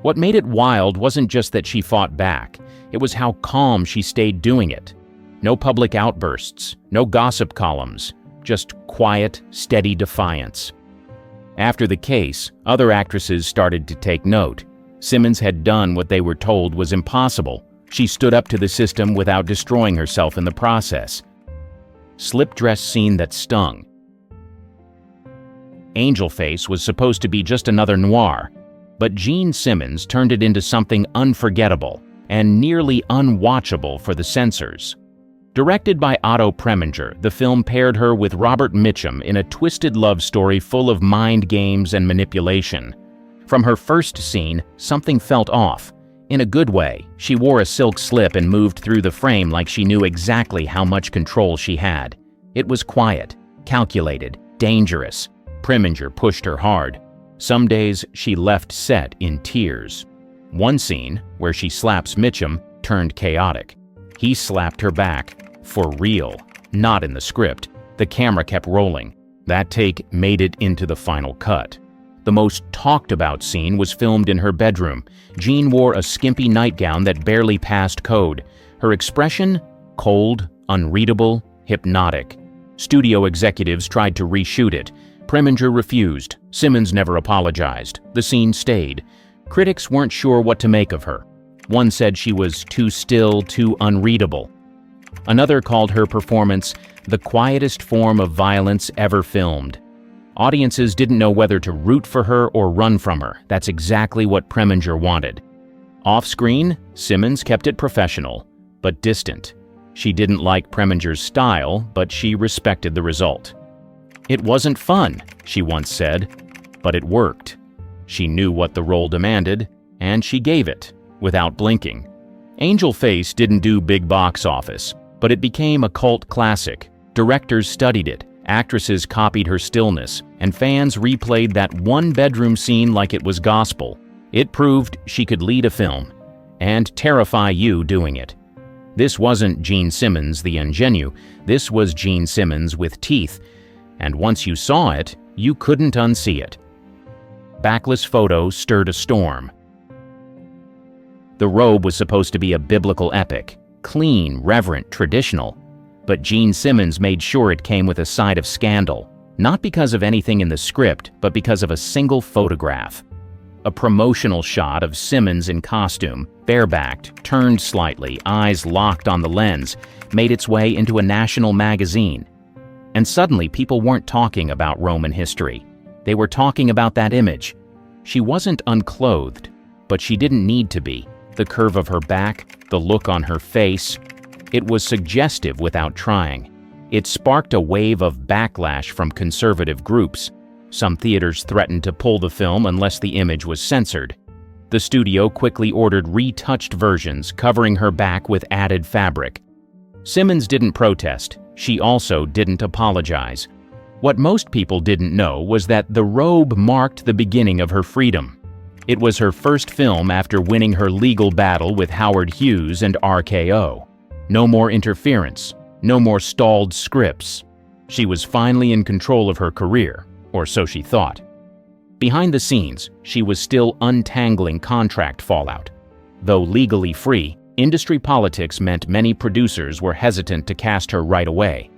What made it wild wasn't just that she fought back, it was how calm she stayed doing it. No public outbursts, no gossip columns, just quiet, steady defiance. After the case, other actresses started to take note. Simmons had done what they were told was impossible. She stood up to the system without destroying herself in the process. Slip dress scene that stung. Angel Face was supposed to be just another noir, but Jean Simmons turned it into something unforgettable and nearly unwatchable for the censors. Directed by Otto Preminger, the film paired her with Robert Mitchum in a twisted love story full of mind games and manipulation. From her first scene, something felt off. In a good way, she wore a silk slip and moved through the frame like she knew exactly how much control she had. It was quiet, calculated, dangerous. Preminger pushed her hard. Some days, she left set in tears. One scene, where she slaps Mitchum, turned chaotic. He slapped her back. For real. Not in the script. The camera kept rolling. That take made it into the final cut. The most talked-about scene was filmed in her bedroom. Jean wore a skimpy nightgown that barely passed code. Her expression? Cold, unreadable, hypnotic. Studio executives tried to reshoot it. Preminger refused. Simmons never apologized. The scene stayed. Critics weren't sure what to make of her. One said she was too still, too unreadable. Another called her performance the quietest form of violence ever filmed. Audiences didn't know whether to root for her or run from her. That's exactly what Preminger wanted. Off-screen, Simmons kept it professional, but distant. She didn't like Preminger's style, but she respected the result. "It wasn't fun," she once said, but it worked. She knew what the role demanded, and she gave it, without blinking. Angel Face didn't do big box office, but it became a cult classic. Directors studied it, actresses copied her stillness, and fans replayed that one-bedroom scene like it was gospel. It proved she could lead a film, and terrify you doing it. This wasn't Gene Simmons the ingenue, this was Gene Simmons with teeth, and once you saw it, you couldn't unsee it. Backless photo stirred a storm. The robe was supposed to be a biblical epic, clean, reverent, traditional, but Gene Simmons made sure it came with a side of scandal, not because of anything in the script, but because of a single photograph. A promotional shot of Simmons in costume, barebacked, turned slightly, eyes locked on the lens, made its way into a national magazine. And suddenly people weren't talking about Roman history. They were talking about that image. She wasn't unclothed, but she didn't need to be. The curve of her back, the look on her face, it was suggestive without trying. It sparked a wave of backlash from conservative groups. Some theaters threatened to pull the film unless the image was censored. The studio quickly ordered retouched versions covering her back with added fabric. Simmons didn't protest. She also didn't apologize. What most people didn't know was that the robe marked the beginning of her freedom. It was her first film after winning her legal battle with Howard Hughes and RKO. No more interference, no more stalled scripts. She was finally in control of her career, or so she thought. Behind the scenes, she was still untangling contract fallout. Though legally free, industry politics meant many producers were hesitant to cast her right away.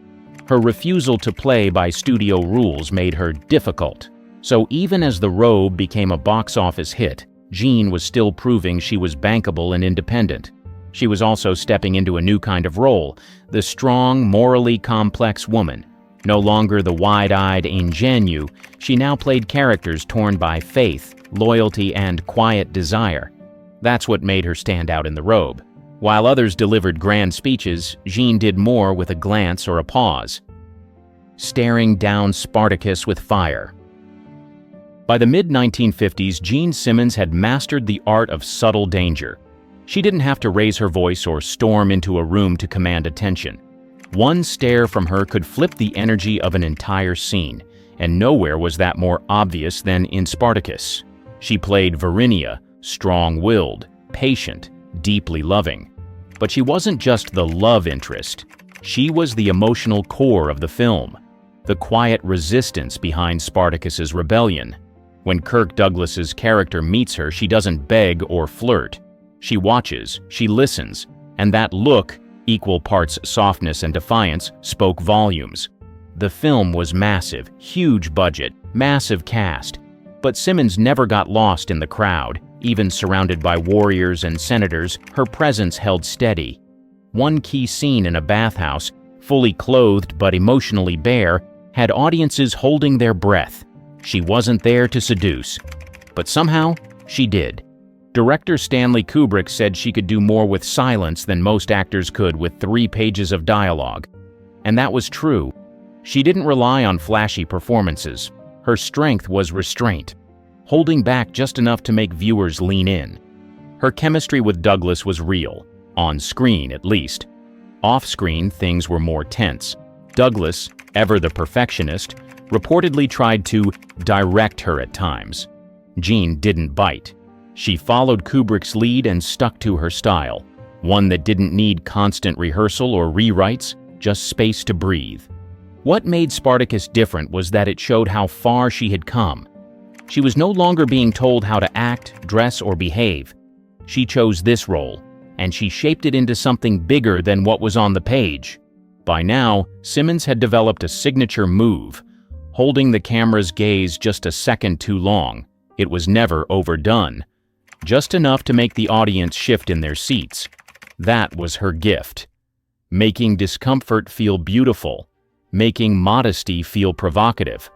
Her refusal to play by studio rules made her difficult. So even as The Robe became a box office hit, Jean was still proving she was bankable and independent. She was also stepping into a new kind of role, the strong, morally complex woman. No longer the wide-eyed ingenue, she now played characters torn by faith, loyalty, and quiet desire. That's what made her stand out in The Robe. While others delivered grand speeches, Jean did more with a glance or a pause. Staring down Spartacus with fire. By the mid-1950s, Gene Simmons had mastered the art of subtle danger. She didn't have to raise her voice or storm into a room to command attention. One stare from her could flip the energy of an entire scene, and nowhere was that more obvious than in Spartacus. She played Varinia, strong-willed, patient, deeply loving. But she wasn't just the love interest. She was the emotional core of the film, the quiet resistance behind Spartacus's rebellion. When Kirk Douglas's character meets her, she doesn't beg or flirt. She watches, she listens, and that look, equal parts softness and defiance, spoke volumes. The film was massive, huge budget, massive cast, but Simmons never got lost in the crowd. Even surrounded by warriors and senators, her presence held steady. One key scene in a bathhouse, fully clothed but emotionally bare, had audiences holding their breath. She wasn't there to seduce, but somehow she did. Director Stanley Kubrick said she could do more with silence than most actors could with 3 pages of dialogue. And that was true. She didn't rely on flashy performances. Her strength was restraint, holding back just enough to make viewers lean in. Her chemistry with Douglas was real, on screen at least. Off-screen, things were more tense. Douglas, ever the perfectionist, reportedly tried to direct her at times. Jean didn't bite. She followed Kubrick's lead and stuck to her style, one that didn't need constant rehearsal or rewrites, just space to breathe. What made Spartacus different was that it showed how far she had come. She was no longer being told how to act, dress, or behave. She chose this role, and she shaped it into something bigger than what was on the page. By now, Simmons had developed a signature move, holding the camera's gaze just a second too long. It was never overdone, just enough to make the audience shift in their seats. That was her gift. Making discomfort feel beautiful, making modesty feel provocative.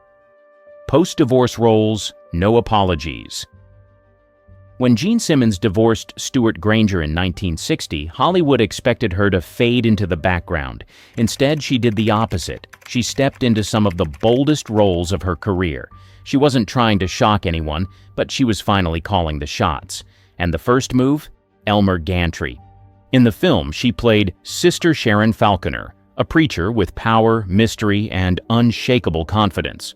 Post-divorce roles, no apologies. When Jean Simmons divorced Stuart Granger in 1960, Hollywood expected her to fade into the background. Instead, she did the opposite. She stepped into some of the boldest roles of her career. She wasn't trying to shock anyone, but she was finally calling the shots. And the first move? Elmer Gantry. In the film, she played Sister Sharon Falconer, a preacher with power, mystery, and unshakable confidence.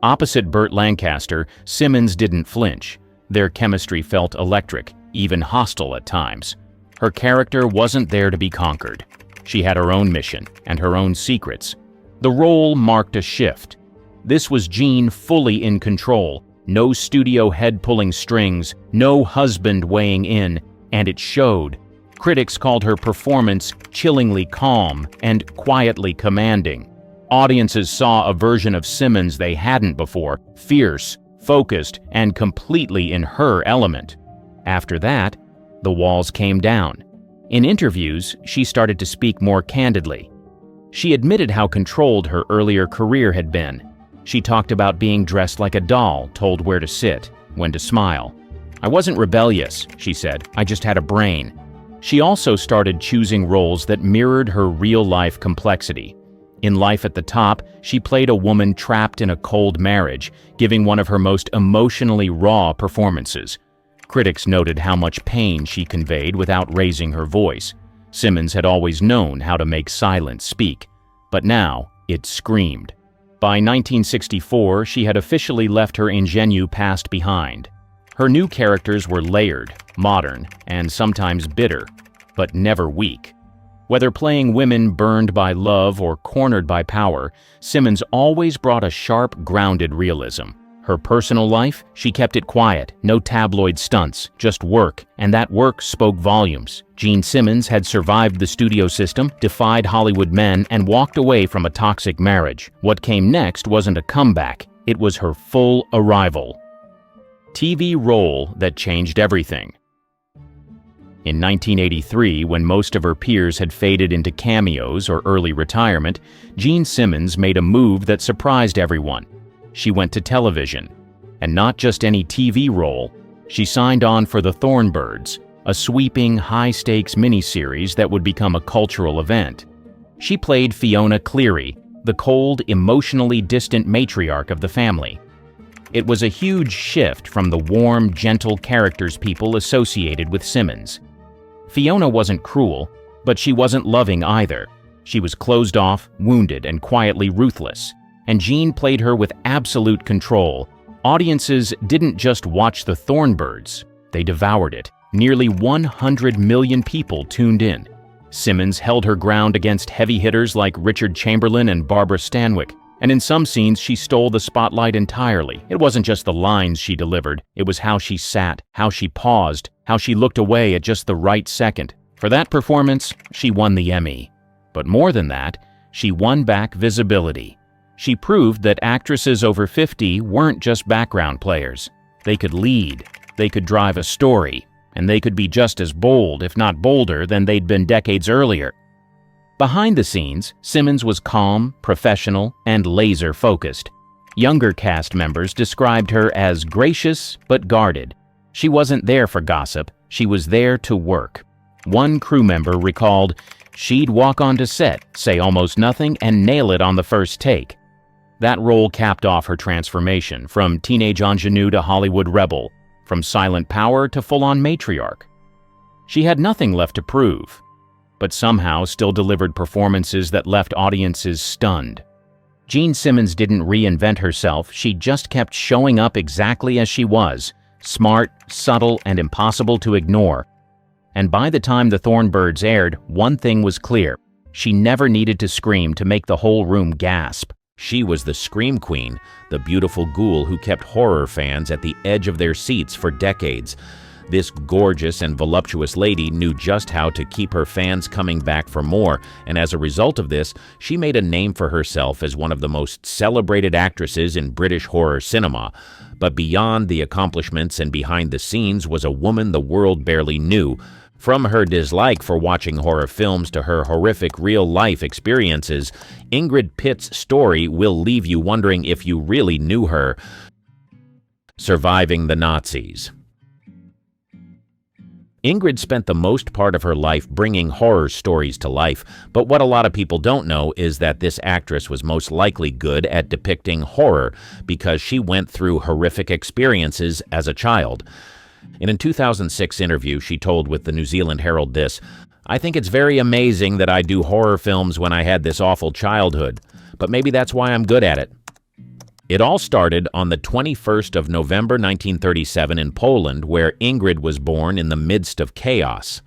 Opposite Burt Lancaster, Simmons didn't flinch. Their chemistry felt electric, even hostile at times. Her character wasn't there to be conquered. She had her own mission and her own secrets. The role marked a shift. This was Jean fully in control, no studio head pulling strings, no husband weighing in, and it showed. Critics called her performance chillingly calm and quietly commanding. Audiences saw a version of Simmons they hadn't before, fierce, focused, and completely in her element. After that, the walls came down. In interviews, she started to speak more candidly. She admitted how controlled her earlier career had been. She talked about being dressed like a doll, told where to sit, when to smile. "I wasn't rebellious," she said, "I just had a brain." She also started choosing roles that mirrored her real-life complexity. In Life at the Top, she played a woman trapped in a cold marriage, giving one of her most emotionally raw performances. Critics noted how much pain she conveyed without raising her voice. Simmons had always known how to make silence speak, but now it screamed. By 1964, she had officially left her ingenue past behind. Her new characters were layered, modern, and sometimes bitter, but never weak. Whether playing women burned by love or cornered by power, Simmons always brought a sharp, grounded realism. Her personal life, she kept it quiet, no tabloid stunts, just work, and that work spoke volumes. Jean Simmons had survived the studio system, defied Hollywood men, and walked away from a toxic marriage. What came next wasn't a comeback, it was her full arrival. TV role that changed everything. In 1983, when most of her peers had faded into cameos or early retirement, Jean Simmons made a move that surprised everyone. She went to television. And not just any TV role. She signed on for The Thornbirds, a sweeping, high-stakes miniseries that would become a cultural event. She played Fiona Cleary, the cold, emotionally distant matriarch of the family. It was a huge shift from the warm, gentle characters people associated with Simmons. Fiona wasn't cruel, but she wasn't loving either. She was closed off, wounded, and quietly ruthless. And Jean played her with absolute control. Audiences didn't just watch The Thornbirds, they devoured it. Nearly 100 million people tuned in. Simmons held her ground against heavy hitters like Richard Chamberlain and Barbara Stanwyck. And in some scenes, she stole the spotlight entirely. It wasn't just the lines she delivered, it was how she sat, how she paused, how she looked away at just the right second. For that performance, she won the Emmy. But more than that, she won back visibility. She proved that actresses over 50 weren't just background players. They could lead, they could drive a story, and they could be just as bold, if not bolder, than they'd been decades earlier. Behind the scenes, Simmons was calm, professional, and laser-focused. Younger cast members described her as gracious but guarded. She wasn't there for gossip, she was there to work. One crew member recalled, "She'd walk onto set, say almost nothing, and nail it on the first take." That role capped off her transformation, from teenage ingenue to Hollywood rebel, from silent power to full-on matriarch. She had nothing left to prove, but somehow still delivered performances that left audiences stunned. Jean Simmons didn't reinvent herself, she just kept showing up exactly as she was, smart, subtle, and impossible to ignore. And by the time The Thornbirds aired, one thing was clear. She never needed to scream to make the whole room gasp. She was the Scream Queen, the beautiful ghoul who kept horror fans at the edge of their seats for decades. This gorgeous and voluptuous lady knew just how to keep her fans coming back for more, and as a result of this, she made a name for herself as one of the most celebrated actresses in British horror cinema. But beyond the accomplishments and behind the scenes was a woman the world barely knew. From her dislike for watching horror films to her horrific real-life experiences, Ingrid Pitt's story will leave you wondering if you really knew her. Surviving the Nazis. Ingrid spent the most part of her life bringing horror stories to life, but what a lot of people don't know is that this actress was most likely good at depicting horror because she went through horrific experiences as a child. In a 2006 interview, she told with the New Zealand Herald this, "I think it's very amazing that I do horror films when I had this awful childhood, but maybe that's why I'm good at it." It all started on the 21st of November 1937 in Poland, where Ingrid was born in the midst of chaos.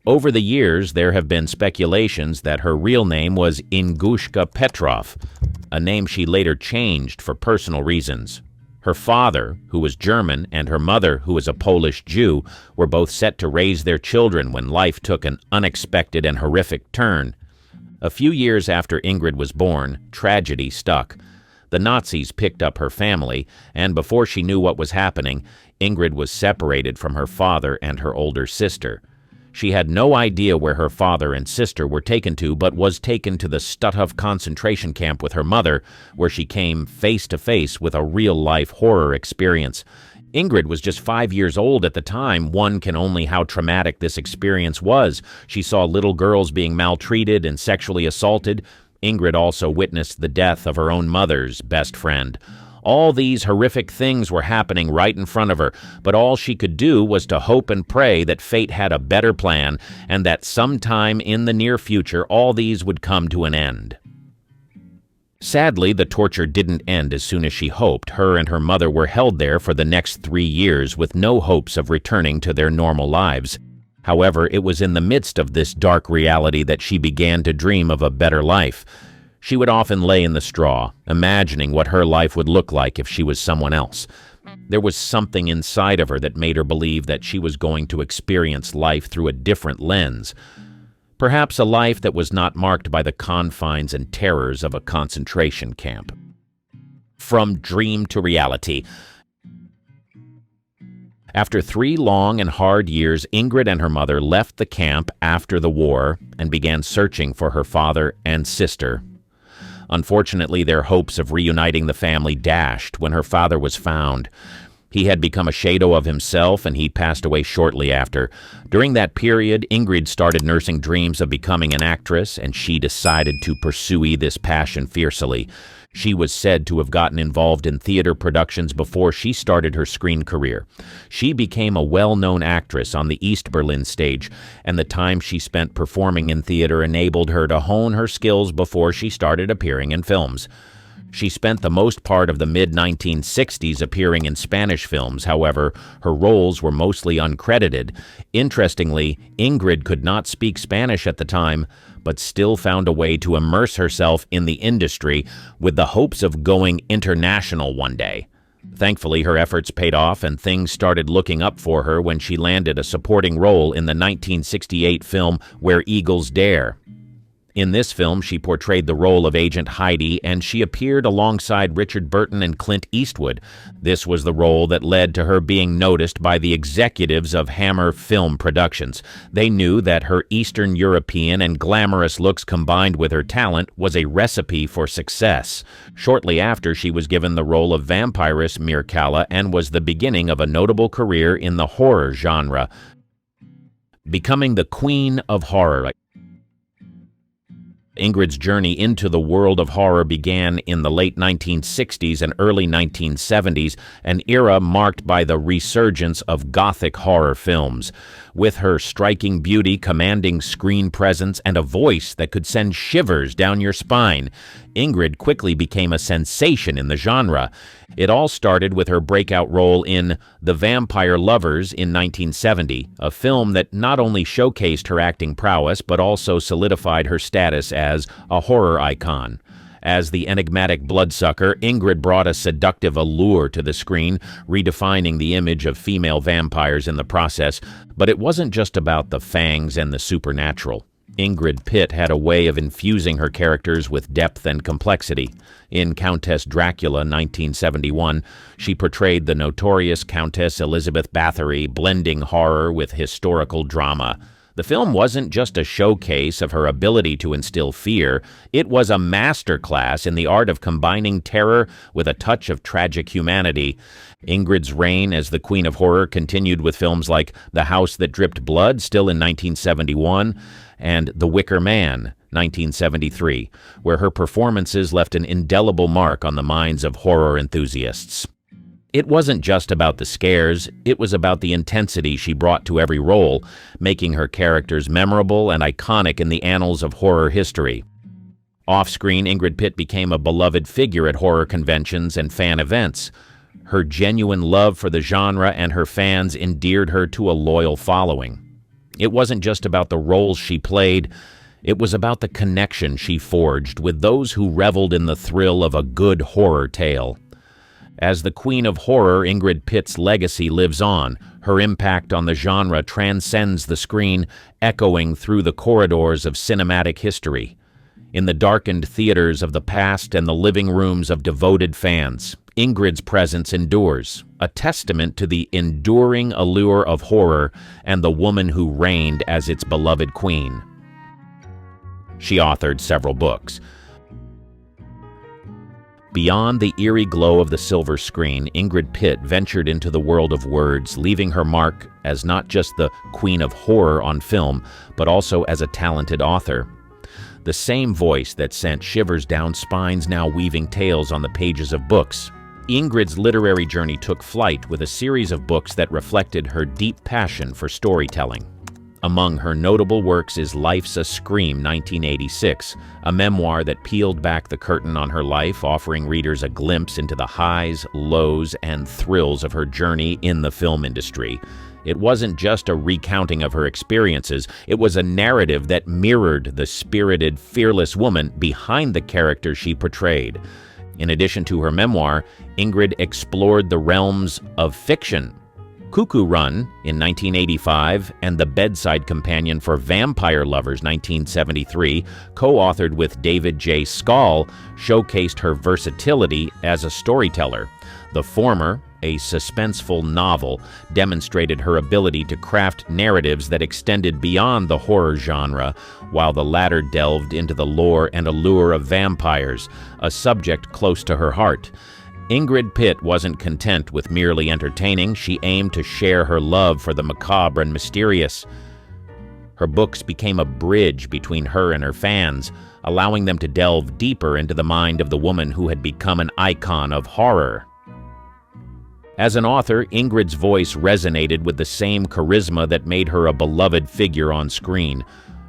Over the years, there have been speculations that her real name was Ingushka Petrov, a name she later changed for personal reasons. Her father, who was German, and her mother, who was a Polish Jew, were both set to raise their children when life took an unexpected and horrific turn. A few years after Ingrid was born, tragedy struck. The Nazis picked up her family, and before she knew what was happening, Ingrid was separated from her father and her older sister. She had no idea where her father and sister were taken to, but was taken to the Stutthof concentration camp with her mother, where she came face to face with a real-life horror experience. Ingrid was just 5 years old at the time. One can only how traumatic this experience was. She saw little girls being maltreated and sexually assaulted. Ingrid also witnessed the death of her own mother's best friend. All these horrific things were happening right in front of her, but all she could do was to hope and pray that fate had a better plan and that sometime in the near future all these would come to an end. Sadly, the torture didn't end as soon as she hoped. Her and her mother were held there for the next 3 years with no hopes of returning to their normal lives. However, it was in the midst of this dark reality that she began to dream of a better life. She would often lay in the straw, imagining what her life would look like if she was someone else. There was something inside of her that made her believe that she was going to experience life through a different lens. Perhaps a life that was not marked by the confines and terrors of a concentration camp. From dream to reality. After 3 long and hard years, Ingrid and her mother left the camp after the war and began searching for her father and sister. Unfortunately, their hopes of reuniting the family dashed when her father was found. He had become a shadow of himself, and he passed away shortly after. During that period, Ingrid started nursing dreams of becoming an actress, and she decided to pursue this passion fiercely. She was said to have gotten involved in theater productions before she started her screen career. She became a well-known actress on the East Berlin stage, and the time she spent performing in theater enabled her to hone her skills before she started appearing in films. She spent the most part of the mid-1960s appearing in Spanish films. However, her roles were mostly uncredited. Interestingly, Ingrid could not speak Spanish at the time, but still found a way to immerse herself in the industry with the hopes of going international one day. Thankfully, her efforts paid off and things started looking up for her when she landed a supporting role in the 1968 film Where Eagles Dare. In this film, she portrayed the role of Agent Heidi, and she appeared alongside Richard Burton and Clint Eastwood. This was the role that led to her being noticed by the executives of Hammer Film Productions. They knew that her Eastern European and glamorous looks combined with her talent was a recipe for success. Shortly after, she was given the role of vampiress Mircalla and was the beginning of a notable career in the horror genre, becoming the Queen of Horror. Ingrid's journey into the world of horror began in the late 1960s and early 1970s, an era marked by the resurgence of Gothic horror films. With her striking beauty, commanding screen presence, and a voice that could send shivers down your spine, Ingrid quickly became a sensation in the genre. It all started with her breakout role in The Vampire Lovers in 1970, a film that not only showcased her acting prowess but also solidified her status as a horror icon. As the enigmatic bloodsucker, Ingrid brought a seductive allure to the screen, redefining the image of female vampires in the process. But it wasn't just about the fangs and the supernatural. Ingrid Pitt had a way of infusing her characters with depth and complexity. In Countess Dracula 1971, she portrayed the notorious Countess Elizabeth Bathory, blending horror with historical drama. The film wasn't just a showcase of her ability to instill fear, it was a masterclass in the art of combining terror with a touch of tragic humanity. Ingrid's reign as the Queen of Horror continued with films like The House That Dripped Blood, still in 1971, and The Wicker Man, 1973, where her performances left an indelible mark on the minds of horror enthusiasts. It wasn't just about the scares, it was about the intensity she brought to every role, making her characters memorable and iconic in the annals of horror history. Off-screen, Ingrid Pitt became a beloved figure at horror conventions and fan events. Her genuine love for the genre and her fans endeared her to a loyal following. It wasn't just about the roles she played, it was about the connection she forged with those who reveled in the thrill of a good horror tale. As the Queen of Horror, Ingrid Pitt's legacy lives on. Her impact on the genre transcends the screen, echoing through the corridors of cinematic history. In the darkened theaters of the past and the living rooms of devoted fans, Ingrid's presence endures, a testament to the enduring allure of horror and the woman who reigned as its beloved queen. She authored several books. Beyond the eerie glow of the silver screen, Ingrid Pitt ventured into the world of words, leaving her mark as not just the Queen of Horror on film, but also as a talented author. The same voice that sent shivers down spines now weaving tales on the pages of books. Ingrid's literary journey took flight with a series of books that reflected her deep passion for storytelling. Among her notable works is Life's a Scream, 1986, a memoir that peeled back the curtain on her life, offering readers a glimpse into the highs, lows, and thrills of her journey in the film industry. It wasn't just a recounting of her experiences, it was a narrative that mirrored the spirited, fearless woman behind the character she portrayed. In addition to her memoir, Ingrid explored the realms of fiction. Cuckoo Run in 1985 and The Bedside Companion for Vampire Lovers 1973, co-authored with David J. Skal, showcased her versatility as a storyteller. The former, a suspenseful novel, demonstrated her ability to craft narratives that extended beyond the horror genre, while the latter delved into the lore and allure of vampires, a subject close to her heart. Ingrid Pitt wasn't content with merely entertaining, she aimed to share her love for the macabre and mysterious. Her books became a bridge between her and her fans, allowing them to delve deeper into the mind of the woman who had become an icon of horror. As an author, Ingrid's voice resonated with the same charisma that made her a beloved figure on screen.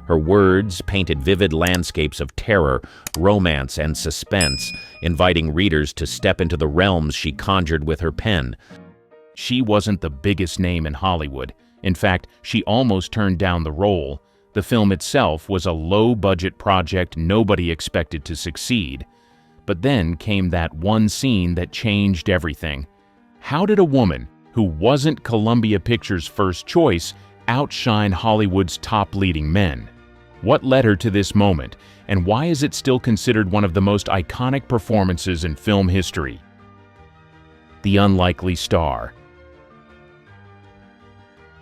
Her words painted vivid landscapes of terror, romance, and suspense, inviting readers to step into the realms she conjured with her pen. She wasn't the biggest name in Hollywood. In fact, she almost turned down the role. The film itself was a low-budget project nobody expected to succeed. But then came that one scene that changed everything. How did a woman, who wasn't Columbia Pictures' first choice, outshine Hollywood's top leading men? What led her to this moment, and why is it still considered one of the most iconic performances in film history? The Unlikely Star.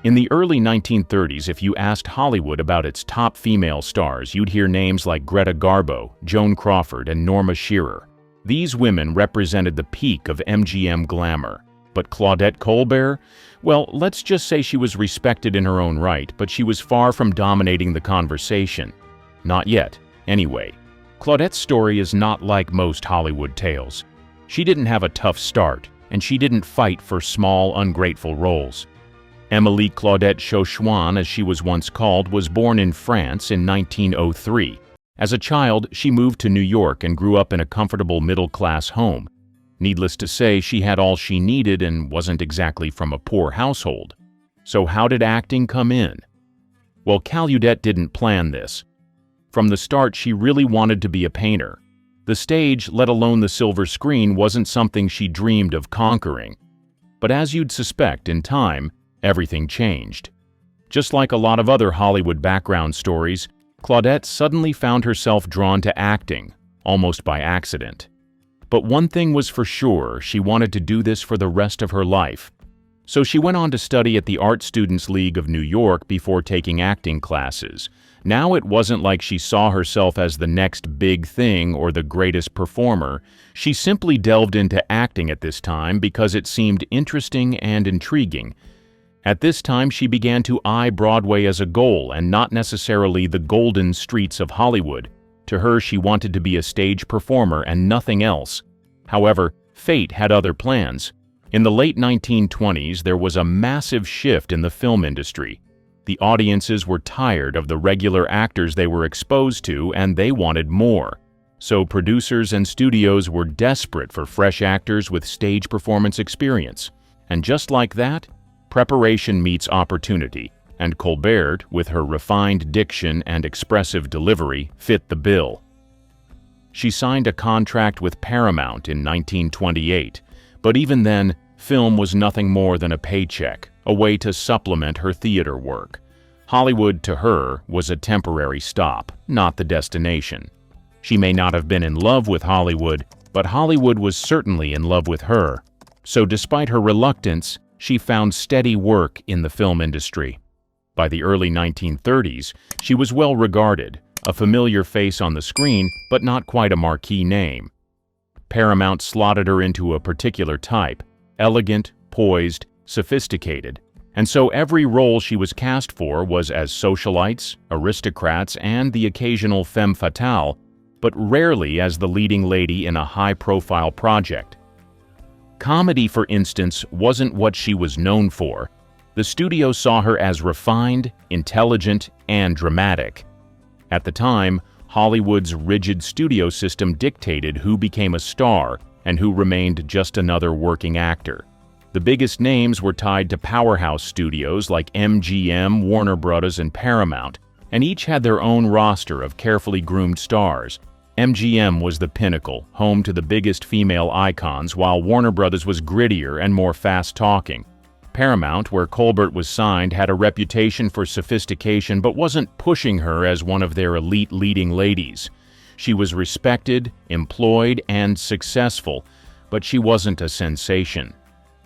In the early 1930s, if you asked Hollywood about its top female stars, you'd hear names like Greta Garbo, Joan Crawford, and Norma Shearer. These women represented the peak of MGM glamour. But Claudette Colbert? Well, let's just say she was respected in her own right, but she was far from dominating the conversation. Not yet, anyway. Claudette's story is not like most Hollywood tales. She didn't have a tough start, and she didn't fight for small, ungrateful roles. Émilie Claudette Chauchouin, as she was once called, was born in France in 1903. As a child, she moved to New York and grew up in a comfortable middle-class home. Needless to say, she had all she needed and wasn't exactly from a poor household. So how did acting come in? Well, Caludette didn't plan this. From the start, she really wanted to be a painter. The stage, let alone the silver screen, wasn't something she dreamed of conquering. But as you'd suspect, in time, everything changed. Just like a lot of other Hollywood background stories, Claudette suddenly found herself drawn to acting, almost by accident. But one thing was for sure, she wanted to do this for the rest of her life. So she went on to study at the Art Students League of New York before taking acting classes. Now it wasn't like she saw herself as the next big thing or the greatest performer. She simply delved into acting at this time because it seemed interesting and intriguing. At this time, she began to eye Broadway as a goal and not necessarily the golden streets of Hollywood. To her, she wanted to be a stage performer and nothing else. However, fate had other plans. In the late 1920s, there was a massive shift in the film industry. The audiences were tired of the regular actors they were exposed to, and they wanted more. So producers and studios were desperate for fresh actors with stage performance experience. And just like that, preparation meets opportunity, and Colbert, with her refined diction and expressive delivery, fit the bill. She signed a contract with Paramount in 1928, but even then, film was nothing more than a paycheck, a way to supplement her theater work. Hollywood, to her, was a temporary stop, not the destination. She may not have been in love with Hollywood, but Hollywood was certainly in love with her. So despite her reluctance, she found steady work in the film industry. By the early 1930s, she was well regarded, a familiar face on the screen, but not quite a marquee name. Paramount slotted her into a particular type, elegant, poised, sophisticated, and so every role she was cast for was as socialites, aristocrats, and the occasional femme fatale, but rarely as the leading lady in a high-profile project. Comedy, for instance, wasn't what she was known for. The studio saw her as refined, intelligent, and dramatic. At the time, Hollywood's rigid studio system dictated who became a star and who remained just another working actor. The biggest names were tied to powerhouse studios like MGM, Warner Bros., and Paramount, and each had their own roster of carefully groomed stars. MGM was the pinnacle, home to the biggest female icons, while Warner Bros. Was grittier and more fast-talking. Paramount, where Colbert was signed, had a reputation for sophistication but wasn't pushing her as one of their elite leading ladies. She was respected, employed, and successful, but she wasn't a sensation.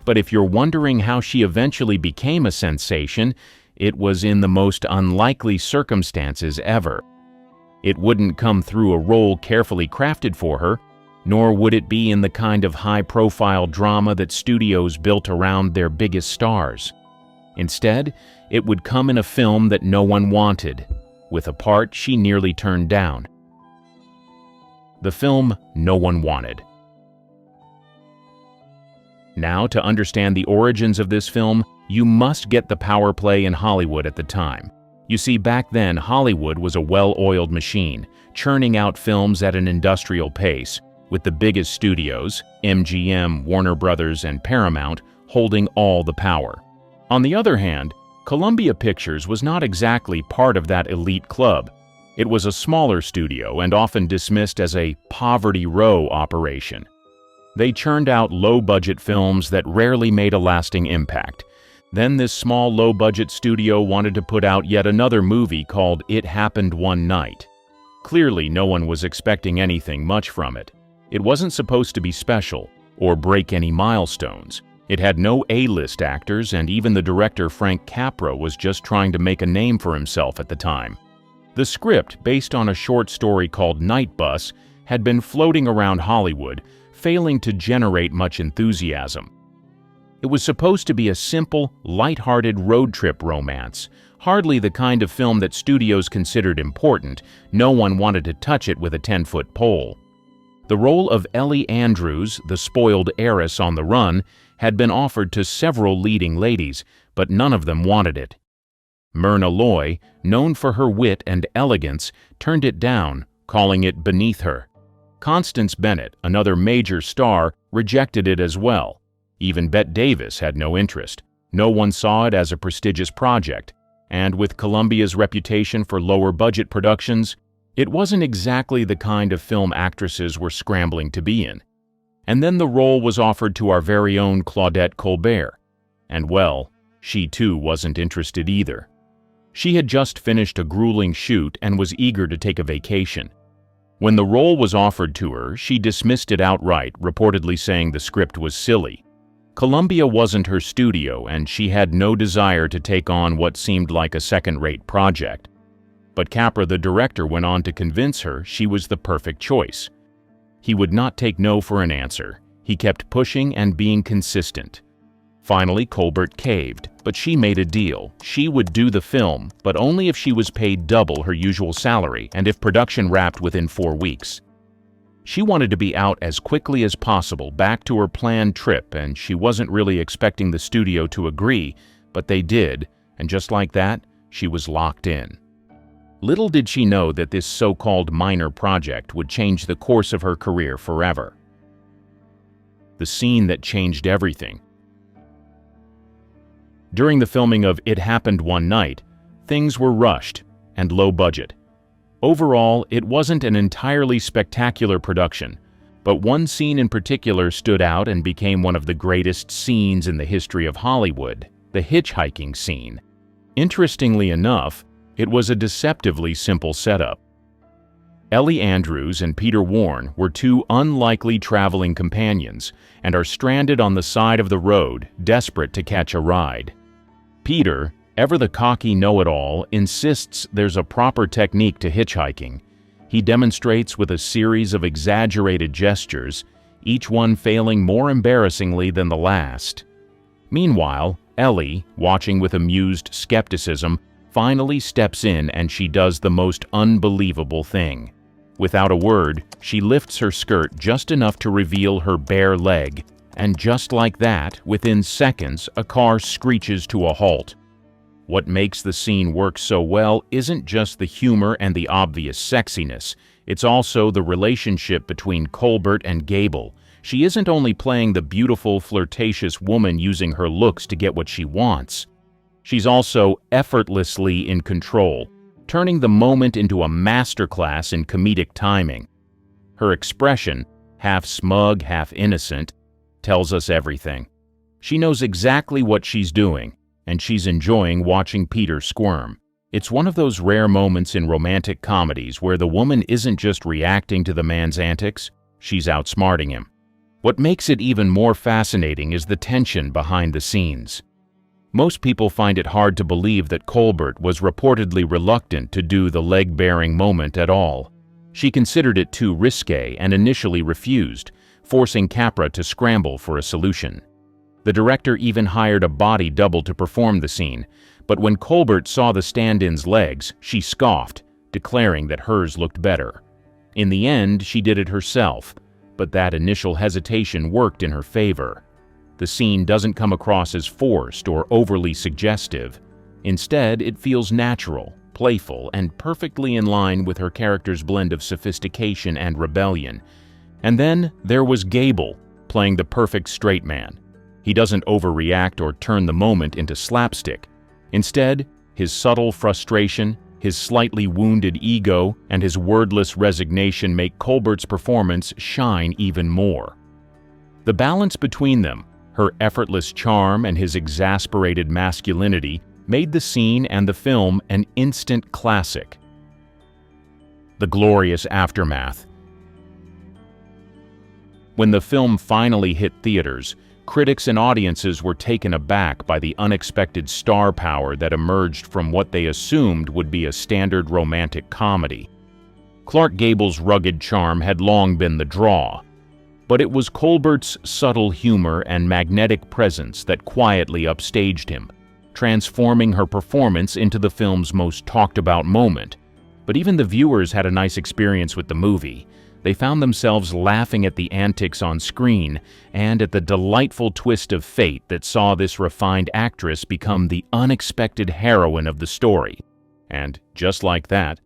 But if you're wondering how she eventually became a sensation, it was in the most unlikely circumstances ever. It wouldn't come through a role carefully crafted for her, nor would it be in the kind of high-profile drama that studios built around their biggest stars. Instead, it would come in a film that no one wanted, with a part she nearly turned down. The film no one wanted. Now, to understand the origins of this film, you must get the power play in Hollywood at the time. You see, back then, Hollywood was a well-oiled machine, churning out films at an industrial pace, with the biggest studios, MGM, Warner Bros., and Paramount, holding all the power. On the other hand, Columbia Pictures was not exactly part of that elite club. It was a smaller studio and often dismissed as a poverty row operation. They churned out low-budget films that rarely made a lasting impact. Then this small low-budget studio wanted to put out yet another movie called It Happened One Night. Clearly, no one was expecting anything much from it. It wasn't supposed to be special or break any milestones. It had no A-list actors, and even the director Frank Capra was just trying to make a name for himself at the time. The script, based on a short story called Night Bus, had been floating around Hollywood, failing to generate much enthusiasm. It was supposed to be a simple, light-hearted road trip romance, hardly the kind of film that studios considered important. No one wanted to touch it with a 10-foot pole. The role of Ellie Andrews, the spoiled heiress on the run, had been offered to several leading ladies, but none of them wanted it. Myrna Loy, known for her wit and elegance, turned it down, calling it beneath her. Constance Bennett, another major star, rejected it as well. Even Bette Davis had no interest. No one saw it as a prestigious project, and with Columbia's reputation for lower-budget productions, it wasn't exactly the kind of film actresses were scrambling to be in. And then the role was offered to our very own Claudette Colbert. And well, she too wasn't interested either. She had just finished a grueling shoot and was eager to take a vacation. When the role was offered to her, she dismissed it outright, reportedly saying the script was silly. Columbia wasn't her studio, and she had no desire to take on what seemed like a second-rate project. But Capra, the director, went on to convince her she was the perfect choice. He would not take no for an answer. He kept pushing and being consistent. Finally, Colbert caved, but she made a deal. She would do the film, but only if she was paid double her usual salary and if production wrapped within 4 weeks. She wanted to be out as quickly as possible, back to her planned trip, and she wasn't really expecting the studio to agree, but they did, and just like that, she was locked in. Little did she know that this so-called minor project would change the course of her career forever. The scene that changed everything. During the filming of It Happened One Night, things were rushed and low budget. Overall, it wasn't an entirely spectacular production, but one scene in particular stood out and became one of the greatest scenes in the history of Hollywood, the hitchhiking scene. Interestingly enough, it was a deceptively simple setup. Ellie Andrews and Peter Warne were two unlikely traveling companions and are stranded on the side of the road, desperate to catch a ride. Peter, ever the cocky know-it-all, insists there's a proper technique to hitchhiking. He demonstrates with a series of exaggerated gestures, each one failing more embarrassingly than the last. Meanwhile, Ellie, watching with amused skepticism, finally steps in and she does the most unbelievable thing. Without a word, she lifts her skirt just enough to reveal her bare leg, and just like that, within seconds, a car screeches to a halt. What makes the scene work so well isn't just the humor and the obvious sexiness, it's also the relationship between Colbert and Gable. She isn't only playing the beautiful, flirtatious woman using her looks to get what she wants. She's also effortlessly in control, turning the moment into a masterclass in comedic timing. Her expression, half smug, half innocent, tells us everything. She knows exactly what she's doing, and she's enjoying watching Peter squirm. It's one of those rare moments in romantic comedies where the woman isn't just reacting to the man's antics, she's outsmarting him. What makes it even more fascinating is the tension behind the scenes. Most people find it hard to believe that Colbert was reportedly reluctant to do the leg-bearing moment at all. She considered it too risque and initially refused, forcing Capra to scramble for a solution. The director even hired a body double to perform the scene, but when Colbert saw the stand-in's legs, she scoffed, declaring that hers looked better. In the end, she did it herself, but that initial hesitation worked in her favor. The scene doesn't come across as forced or overly suggestive. Instead, it feels natural, playful, and perfectly in line with her character's blend of sophistication and rebellion. And then there was Gable, playing the perfect straight man. He doesn't overreact or turn the moment into slapstick. Instead, his subtle frustration, his slightly wounded ego, and his wordless resignation make Colbert's performance shine even more. The balance between them, her effortless charm and his exasperated masculinity, made the scene and the film an instant classic. The glorious aftermath. When the film finally hit theaters, critics and audiences were taken aback by the unexpected star power that emerged from what they assumed would be a standard romantic comedy. Clark Gable's rugged charm had long been the draw, but it was Colbert's subtle humor and magnetic presence that quietly upstaged him, transforming her performance into the film's most talked-about moment. But even the viewers had a nice experience with the movie. They found themselves laughing at the antics on screen and at the delightful twist of fate that saw this refined actress become the unexpected heroine of the story. And just like that,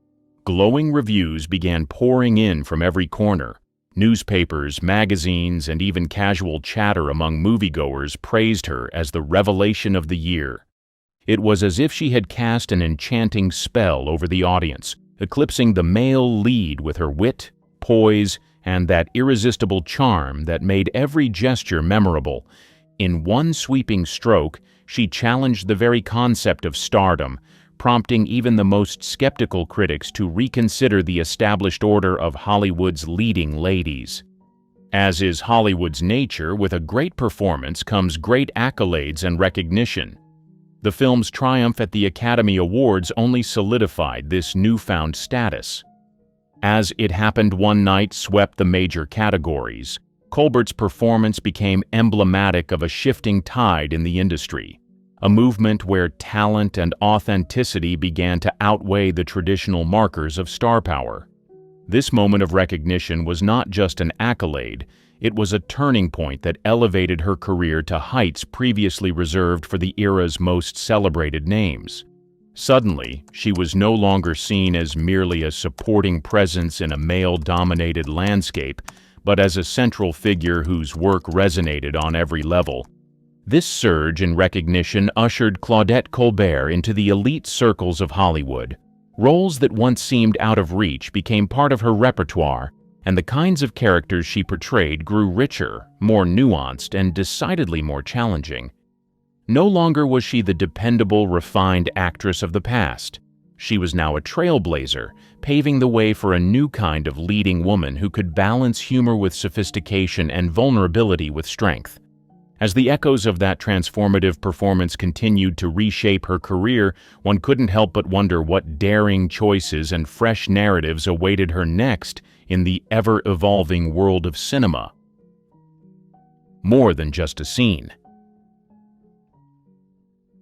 Glowing reviews began pouring in from every corner. Newspapers, magazines, and even casual chatter among moviegoers praised her as the revelation of the year. It was as if she had cast an enchanting spell over the audience, eclipsing the male lead with her wit, poise, and that irresistible charm that made every gesture memorable. In one sweeping stroke, she challenged the very concept of stardom, prompting even the most skeptical critics to reconsider the established order of Hollywood's leading ladies. As is Hollywood's nature, with a great performance comes great accolades and recognition. The film's triumph at the Academy Awards only solidified this newfound status. As It Happened One Night swept the major categories, Colbert's performance became emblematic of a shifting tide in the industry, a movement where talent and authenticity began to outweigh the traditional markers of star power. This moment of recognition was not just an accolade, it was a turning point that elevated her career to heights previously reserved for the era's most celebrated names. Suddenly, she was no longer seen as merely a supporting presence in a male-dominated landscape, but as a central figure whose work resonated on every level. This surge in recognition ushered Claudette Colbert into the elite circles of Hollywood. Roles that once seemed out of reach became part of her repertoire, and the kinds of characters she portrayed grew richer, more nuanced, and decidedly more challenging. No longer was she the dependable, refined actress of the past. She was now a trailblazer, paving the way for a new kind of leading woman who could balance humor with sophistication and vulnerability with strength. As the echoes of that transformative performance continued to reshape her career, one couldn't help but wonder what daring choices and fresh narratives awaited her next in the ever-evolving world of cinema. More than just a scene.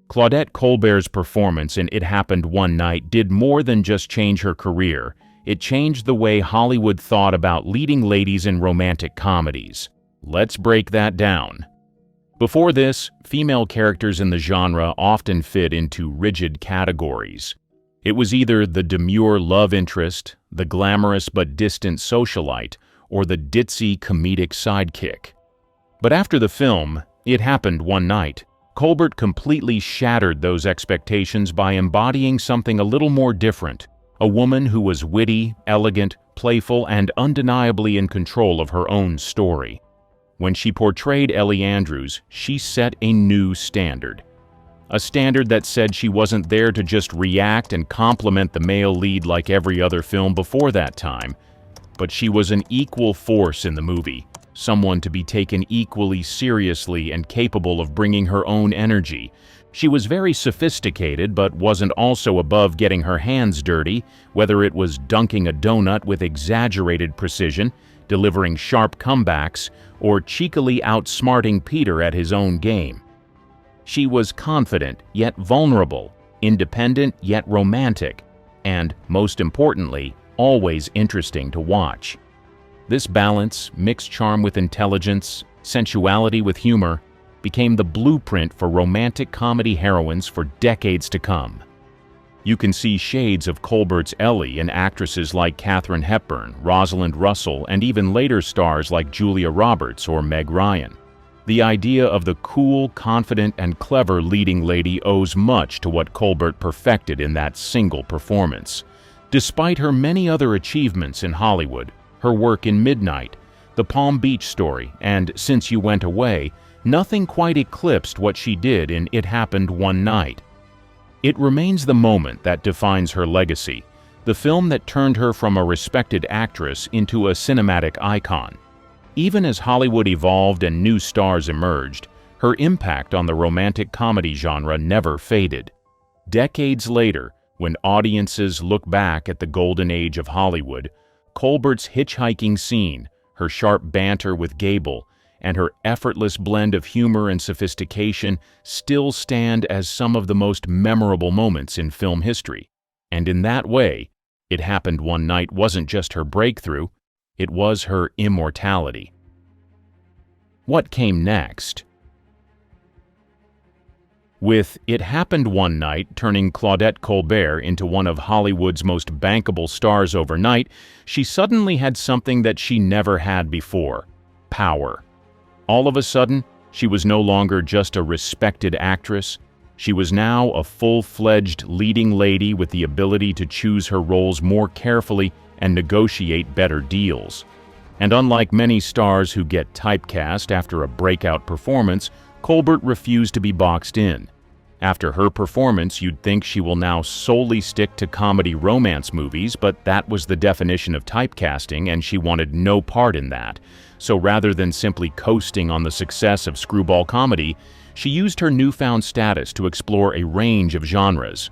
Claudette Colbert's performance in It Happened One Night did more than just change her career. It changed the way Hollywood thought about leading ladies in romantic comedies. Let's break that down. Before this, female characters in the genre often fit into rigid categories. It was either the demure love interest, the glamorous but distant socialite, or the ditzy comedic sidekick. But after the film, It Happened One Night, Colbert completely shattered those expectations by embodying something a little more different, a woman who was witty, elegant, playful, and undeniably in control of her own story. When she portrayed Ellie Andrews, she set a new standard. A standard that said she wasn't there to just react and compliment the male lead like every other film before that time, but she was an equal force in the movie, someone to be taken equally seriously and capable of bringing her own energy. She was very sophisticated, but wasn't also above getting her hands dirty, whether it was dunking a donut with exaggerated precision, delivering sharp comebacks, or cheekily outsmarting Peter at his own game. She was confident yet vulnerable, independent yet romantic, and, most importantly, always interesting to watch. This balance, mixed charm with intelligence, sensuality with humor, became the blueprint for romantic comedy heroines for decades to come. You can see shades of Colbert's Ellie in actresses like Katharine Hepburn, Rosalind Russell, and even later stars like Julia Roberts or Meg Ryan. The idea of the cool, confident, and clever leading lady owes much to what Colbert perfected in that single performance. Despite her many other achievements in Hollywood, her work in Midnight, The Palm Beach Story, and Since You Went Away, nothing quite eclipsed what she did in It Happened One Night. It remains the moment that defines her legacy, the film that turned her from a respected actress into a cinematic icon. Even as Hollywood evolved and new stars emerged, her impact on the romantic comedy genre never faded. Decades later, when audiences look back at the golden age of Hollywood, Colbert's hitchhiking scene, her sharp banter with Gable, and her effortless blend of humor and sophistication still stand as some of the most memorable moments in film history. And in that way, It Happened One Night wasn't just her breakthrough, it was her immortality. What came next? With It Happened One Night turning Claudette Colbert into one of Hollywood's most bankable stars overnight, she suddenly had something that she never had before: power. All of a sudden, she was no longer just a respected actress. She was now a full-fledged leading lady with the ability to choose her roles more carefully and negotiate better deals. And unlike many stars who get typecast after a breakout performance, Colbert refused to be boxed in. After her performance, you'd think she will now solely stick to comedy romance movies, but that was the definition of typecasting, and she wanted no part in that. So rather than simply coasting on the success of screwball comedy, she used her newfound status to explore a range of genres.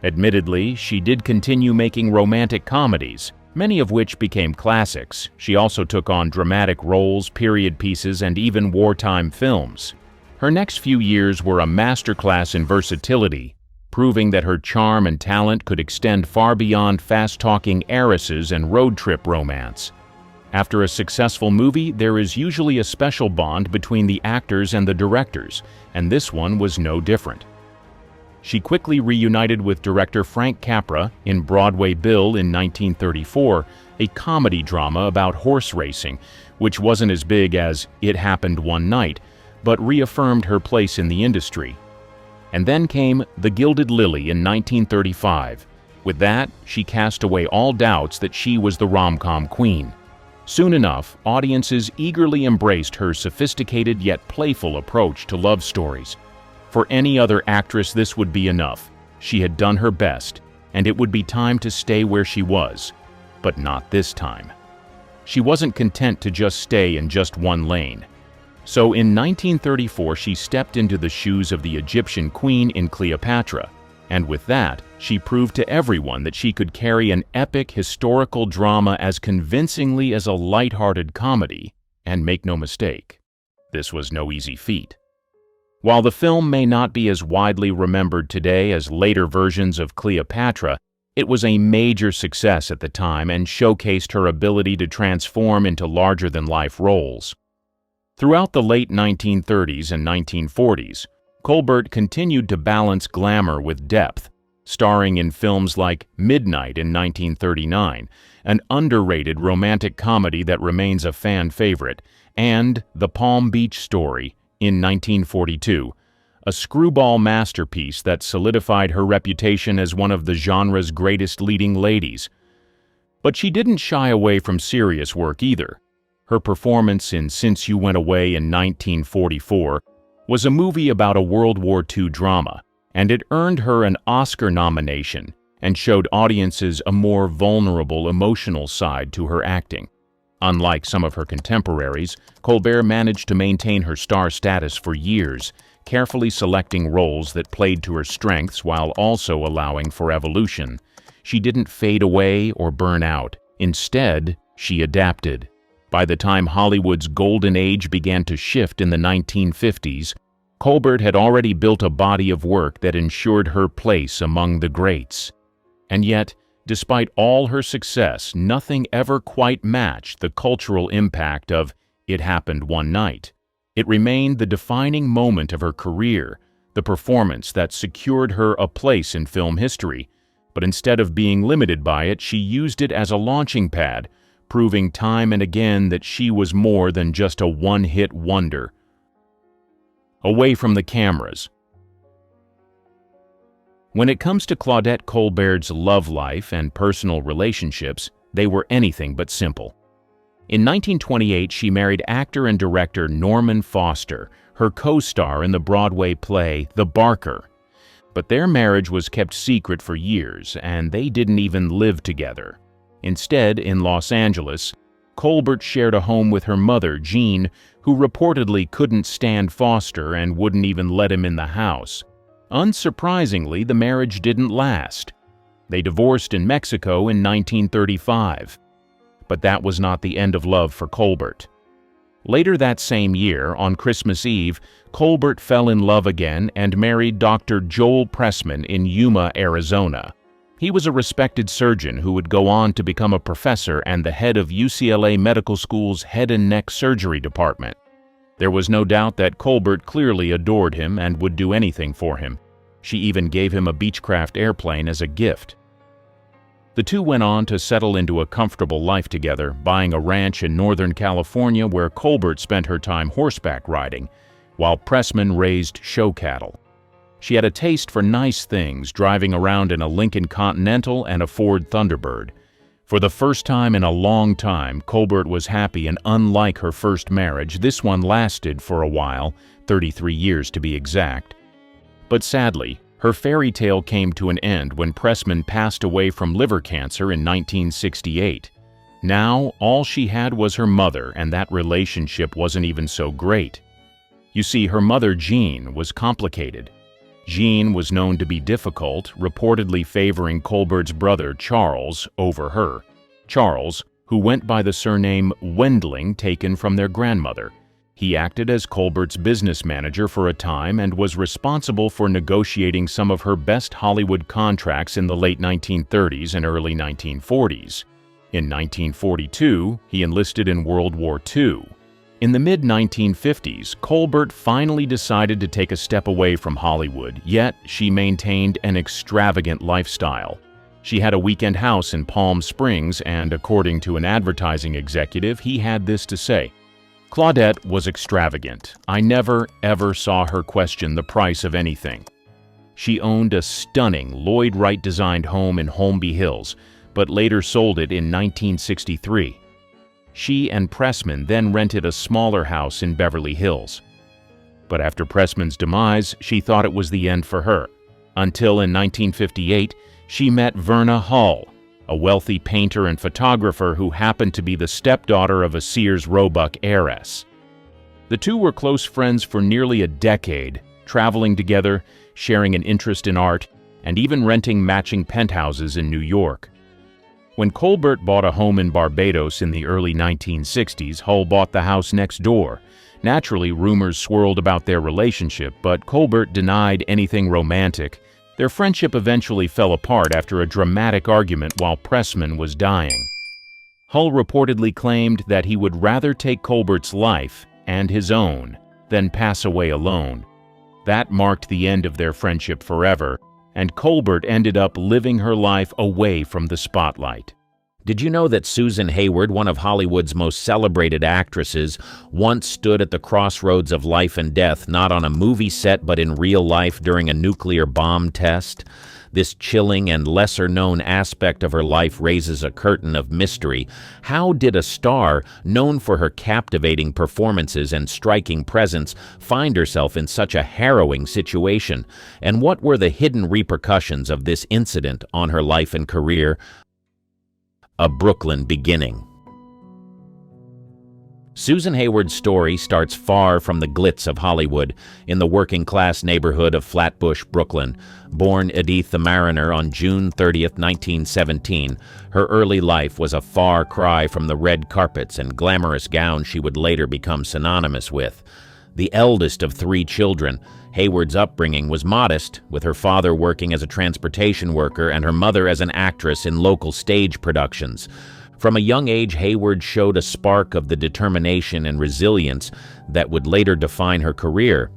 Admittedly, she did continue making romantic comedies, many of which became classics. She also took on dramatic roles, period pieces, and even wartime films. Her next few years were a masterclass in versatility, proving that her charm and talent could extend far beyond fast-talking heiresses and road trip romance. After a successful movie, there is usually a special bond between the actors and the directors, and this one was no different. She quickly reunited with director Frank Capra in Broadway Bill in 1934, a comedy drama about horse racing, which wasn't as big as It Happened One Night, but reaffirmed her place in the industry. And then came The Gilded Lily in 1935. With that, she cast away all doubts that she was the rom-com queen. Soon enough, audiences eagerly embraced her sophisticated yet playful approach to love stories. For any other actress, this would be enough. She had done her best, and it would be time to stay where she was. But not this time. She wasn't content to just stay in just one lane. So in 1934, she stepped into the shoes of the Egyptian queen in Cleopatra, and with that, she proved to everyone that she could carry an epic historical drama as convincingly as a light-hearted comedy, and make no mistake, this was no easy feat. While the film may not be as widely remembered today as later versions of Cleopatra, it was a major success at the time and showcased her ability to transform into larger-than-life roles. Throughout the late 1930s and 1940s, Colbert continued to balance glamour with depth, starring in films like Midnight in 1939, an underrated romantic comedy that remains a fan favorite, and The Palm Beach Story in 1942, a screwball masterpiece that solidified her reputation as one of the genre's greatest leading ladies. But she didn't shy away from serious work either. Her performance in Since You Went Away in 1944 was a movie about a World War II drama, and it earned her an Oscar nomination and showed audiences a more vulnerable emotional side to her acting. Unlike some of her contemporaries, Colbert managed to maintain her star status for years, carefully selecting roles that played to her strengths while also allowing for evolution. She didn't fade away or burn out. Instead, she adapted. By the time Hollywood's golden age began to shift in the 1950s, Colbert had already built a body of work that ensured her place among the greats. And yet, despite all her success, nothing ever quite matched the cultural impact of It Happened One Night. It remained the defining moment of her career, the performance that secured her a place in film history. But instead of being limited by it, she used it as a launching pad, proving time and again that she was more than just a one-hit wonder. Away from the cameras. When it comes to Claudette Colbert's love life and personal relationships, they were anything but simple. In 1928, she married actor and director Norman Foster, her co-star in the Broadway play The Barker. But their marriage was kept secret for years, and they didn't even live together. Instead, in Los Angeles, Colbert shared a home with her mother, Jean, who reportedly couldn't stand Foster and wouldn't even let him in the house. Unsurprisingly, the marriage didn't last. They divorced in Mexico in 1935. But that was not the end of love for Colbert. Later that same year, on Christmas Eve, Colbert fell in love again and married Dr. Joel Pressman in Yuma, Arizona. He was a respected surgeon who would go on to become a professor and the head of UCLA Medical School's head and neck surgery department. There was no doubt that Colbert clearly adored him and would do anything for him. She even gave him a Beechcraft airplane as a gift. The two went on to settle into a comfortable life together, buying a ranch in Northern California where Colbert spent her time horseback riding, while Pressman raised show cattle. She had a taste for nice things, driving around in a Lincoln Continental and a Ford Thunderbird. For the first time in a long time, Colbert was happy, and unlike her first marriage, this one lasted for a while, 33 years to be exact. But sadly, her fairy tale came to an end when Pressman passed away from liver cancer in 1968. Now, all she had was her mother, and that relationship wasn't even so great. You see, her mother, Jean, was complicated. Jean was known to be difficult, reportedly favoring Colbert's brother, Charles, over her. Charles, who went by the surname Wendling, taken from their grandmother. He acted as Colbert's business manager for a time and was responsible for negotiating some of her best Hollywood contracts in the late 1930s and early 1940s. In 1942, he enlisted in World War II. In the mid-1950s, Colbert finally decided to take a step away from Hollywood, yet she maintained an extravagant lifestyle. She had a weekend house in Palm Springs, and according to an advertising executive, he had this to say: "Claudette was extravagant. I never, ever saw her question the price of anything." She owned a stunning Lloyd Wright-designed home in Holmby Hills, but later sold it in 1963. She and Pressman then rented a smaller house in Beverly Hills. But after Pressman's demise, she thought it was the end for her, until in 1958 she met Verna Hull, a wealthy painter and photographer who happened to be the stepdaughter of a Sears Roebuck heiress. The two were close friends for nearly a decade, traveling together, sharing an interest in art, and even renting matching penthouses in New York. When Colbert bought a home in Barbados in the early 1960s, Hull bought the house next door. Naturally, rumors swirled about their relationship, but Colbert denied anything romantic. Their friendship eventually fell apart after a dramatic argument while Pressman was dying. Hull reportedly claimed that he would rather take Colbert's life, and his own, than pass away alone. That marked the end of their friendship forever, and Colbert ended up living her life away from the spotlight. Did you know that Susan Hayward, one of Hollywood's most celebrated actresses, once stood at the crossroads of life and death, not on a movie set but in real life during a nuclear bomb test? This chilling and lesser-known aspect of her life raises a curtain of mystery. How did a star, known for her captivating performances and striking presence, find herself in such a harrowing situation? And what were the hidden repercussions of this incident on her life and career? A Brooklyn beginning. Susan Hayward's story starts far from the glitz of Hollywood, in the working-class neighborhood of Flatbush, Brooklyn. Born Edith the Mariner on June 30, 1917, her early life was a far cry from the red carpets and glamorous gowns she would later become synonymous with. The eldest of 3 children, Hayward's upbringing was modest, with her father working as a transportation worker and her mother as an actress in local stage productions. From a young age, Hayward showed a spark of the determination and resilience that would later define her career.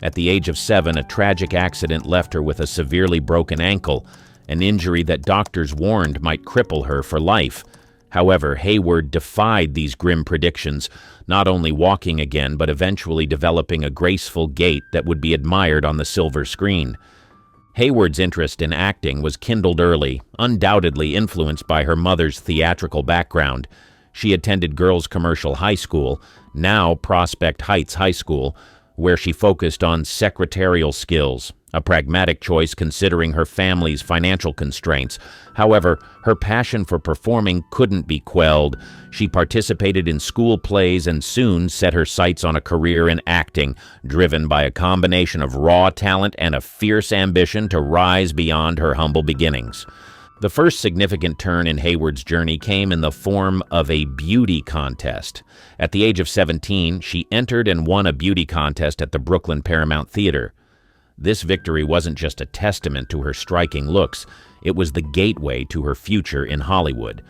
At the age of 7, a tragic accident left her with a severely broken ankle, an injury that doctors warned might cripple her for life. However, Hayward defied these grim predictions, not only walking again but eventually developing a graceful gait that would be admired on the silver screen. Hayward's interest in acting was kindled early, undoubtedly influenced by her mother's theatrical background. She attended Girls Commercial High School, now Prospect Heights High School, where she focused on secretarial skills, a pragmatic choice considering her family's financial constraints. However, her passion for performing couldn't be quelled. She participated in school plays and soon set her sights on a career in acting, driven by a combination of raw talent and a fierce ambition to rise beyond her humble beginnings. The first significant turn in Hayward's journey came in the form of a beauty contest. At the age of 17, she entered and won a beauty contest at the Brooklyn Paramount Theater. This victory wasn't just a testament to her striking looks, it was the gateway to her future in Hollywood.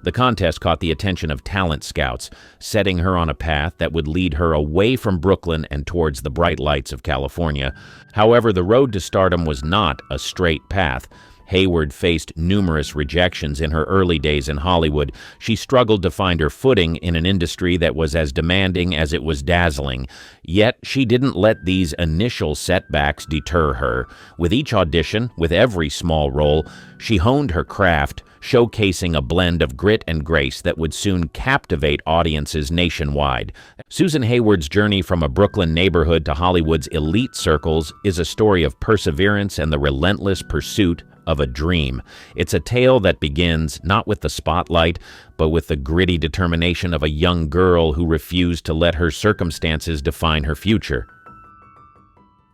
The contest caught the attention of talent scouts, setting her on a path that would lead her away from Brooklyn and towards the bright lights of California. However, the road to stardom was not a straight path. Hayward faced numerous rejections in her early days in Hollywood. She struggled to find her footing in an industry that was as demanding as it was dazzling. Yet, she didn't let these initial setbacks deter her. With each audition, with every small role, she honed her craft, showcasing a blend of grit and grace that would soon captivate audiences nationwide. Susan Hayward's journey from a Brooklyn neighborhood to Hollywood's elite circles is a story of perseverance and the relentless pursuit of a dream. It's a tale that begins not with the spotlight, but with the gritty determination of a young girl who refused to let her circumstances define her future.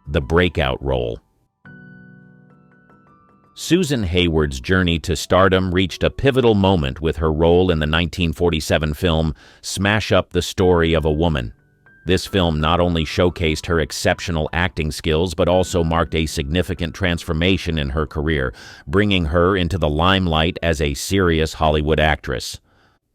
The breakout role. Susan Hayward's journey to stardom reached a pivotal moment with her role in the 1947 film Smash Up: The Story of a Woman. This film not only showcased her exceptional acting skills, but also marked a significant transformation in her career, bringing her into the limelight as a serious Hollywood actress.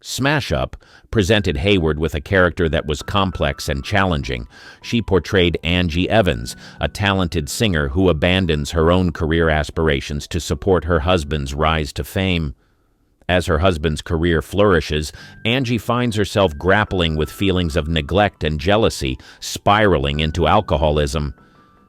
Smash Up presented Hayward with a character that was complex and challenging. She portrayed Angie Evans, a talented singer who abandons her own career aspirations to support her husband's rise to fame. As her husband's career flourishes, Angie finds herself grappling with feelings of neglect and jealousy, spiraling into alcoholism.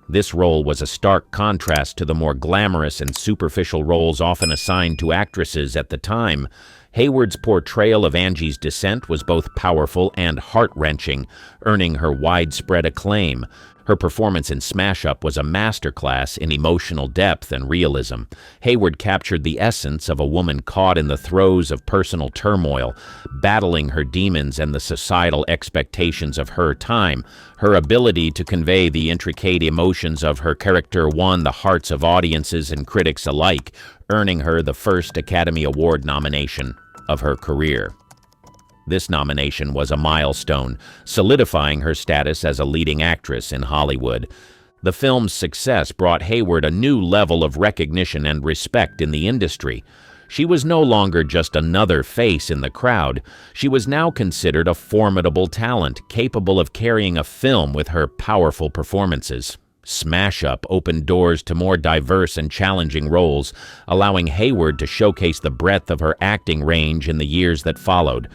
This role was a stark contrast to the more glamorous and superficial roles often assigned to actresses at the time. Hayward's portrayal of Angie's descent was both powerful and heart-wrenching, earning her widespread acclaim. Her performance in Smash Up was a masterclass in emotional depth and realism. Hayward captured the essence of a woman caught in the throes of personal turmoil, battling her demons and the societal expectations of her time. Her ability to convey the intricate emotions of her character won the hearts of audiences and critics alike, earning her the first Academy Award nomination of her career. This nomination was a milestone, solidifying her status as a leading actress in Hollywood. The film's success brought Hayward a new level of recognition and respect in the industry. She was no longer just another face in the crowd. She was now considered a formidable talent, capable of carrying a film with her powerful performances. Smash Up opened doors to more diverse and challenging roles, allowing Hayward to showcase the breadth of her acting range in the years that followed.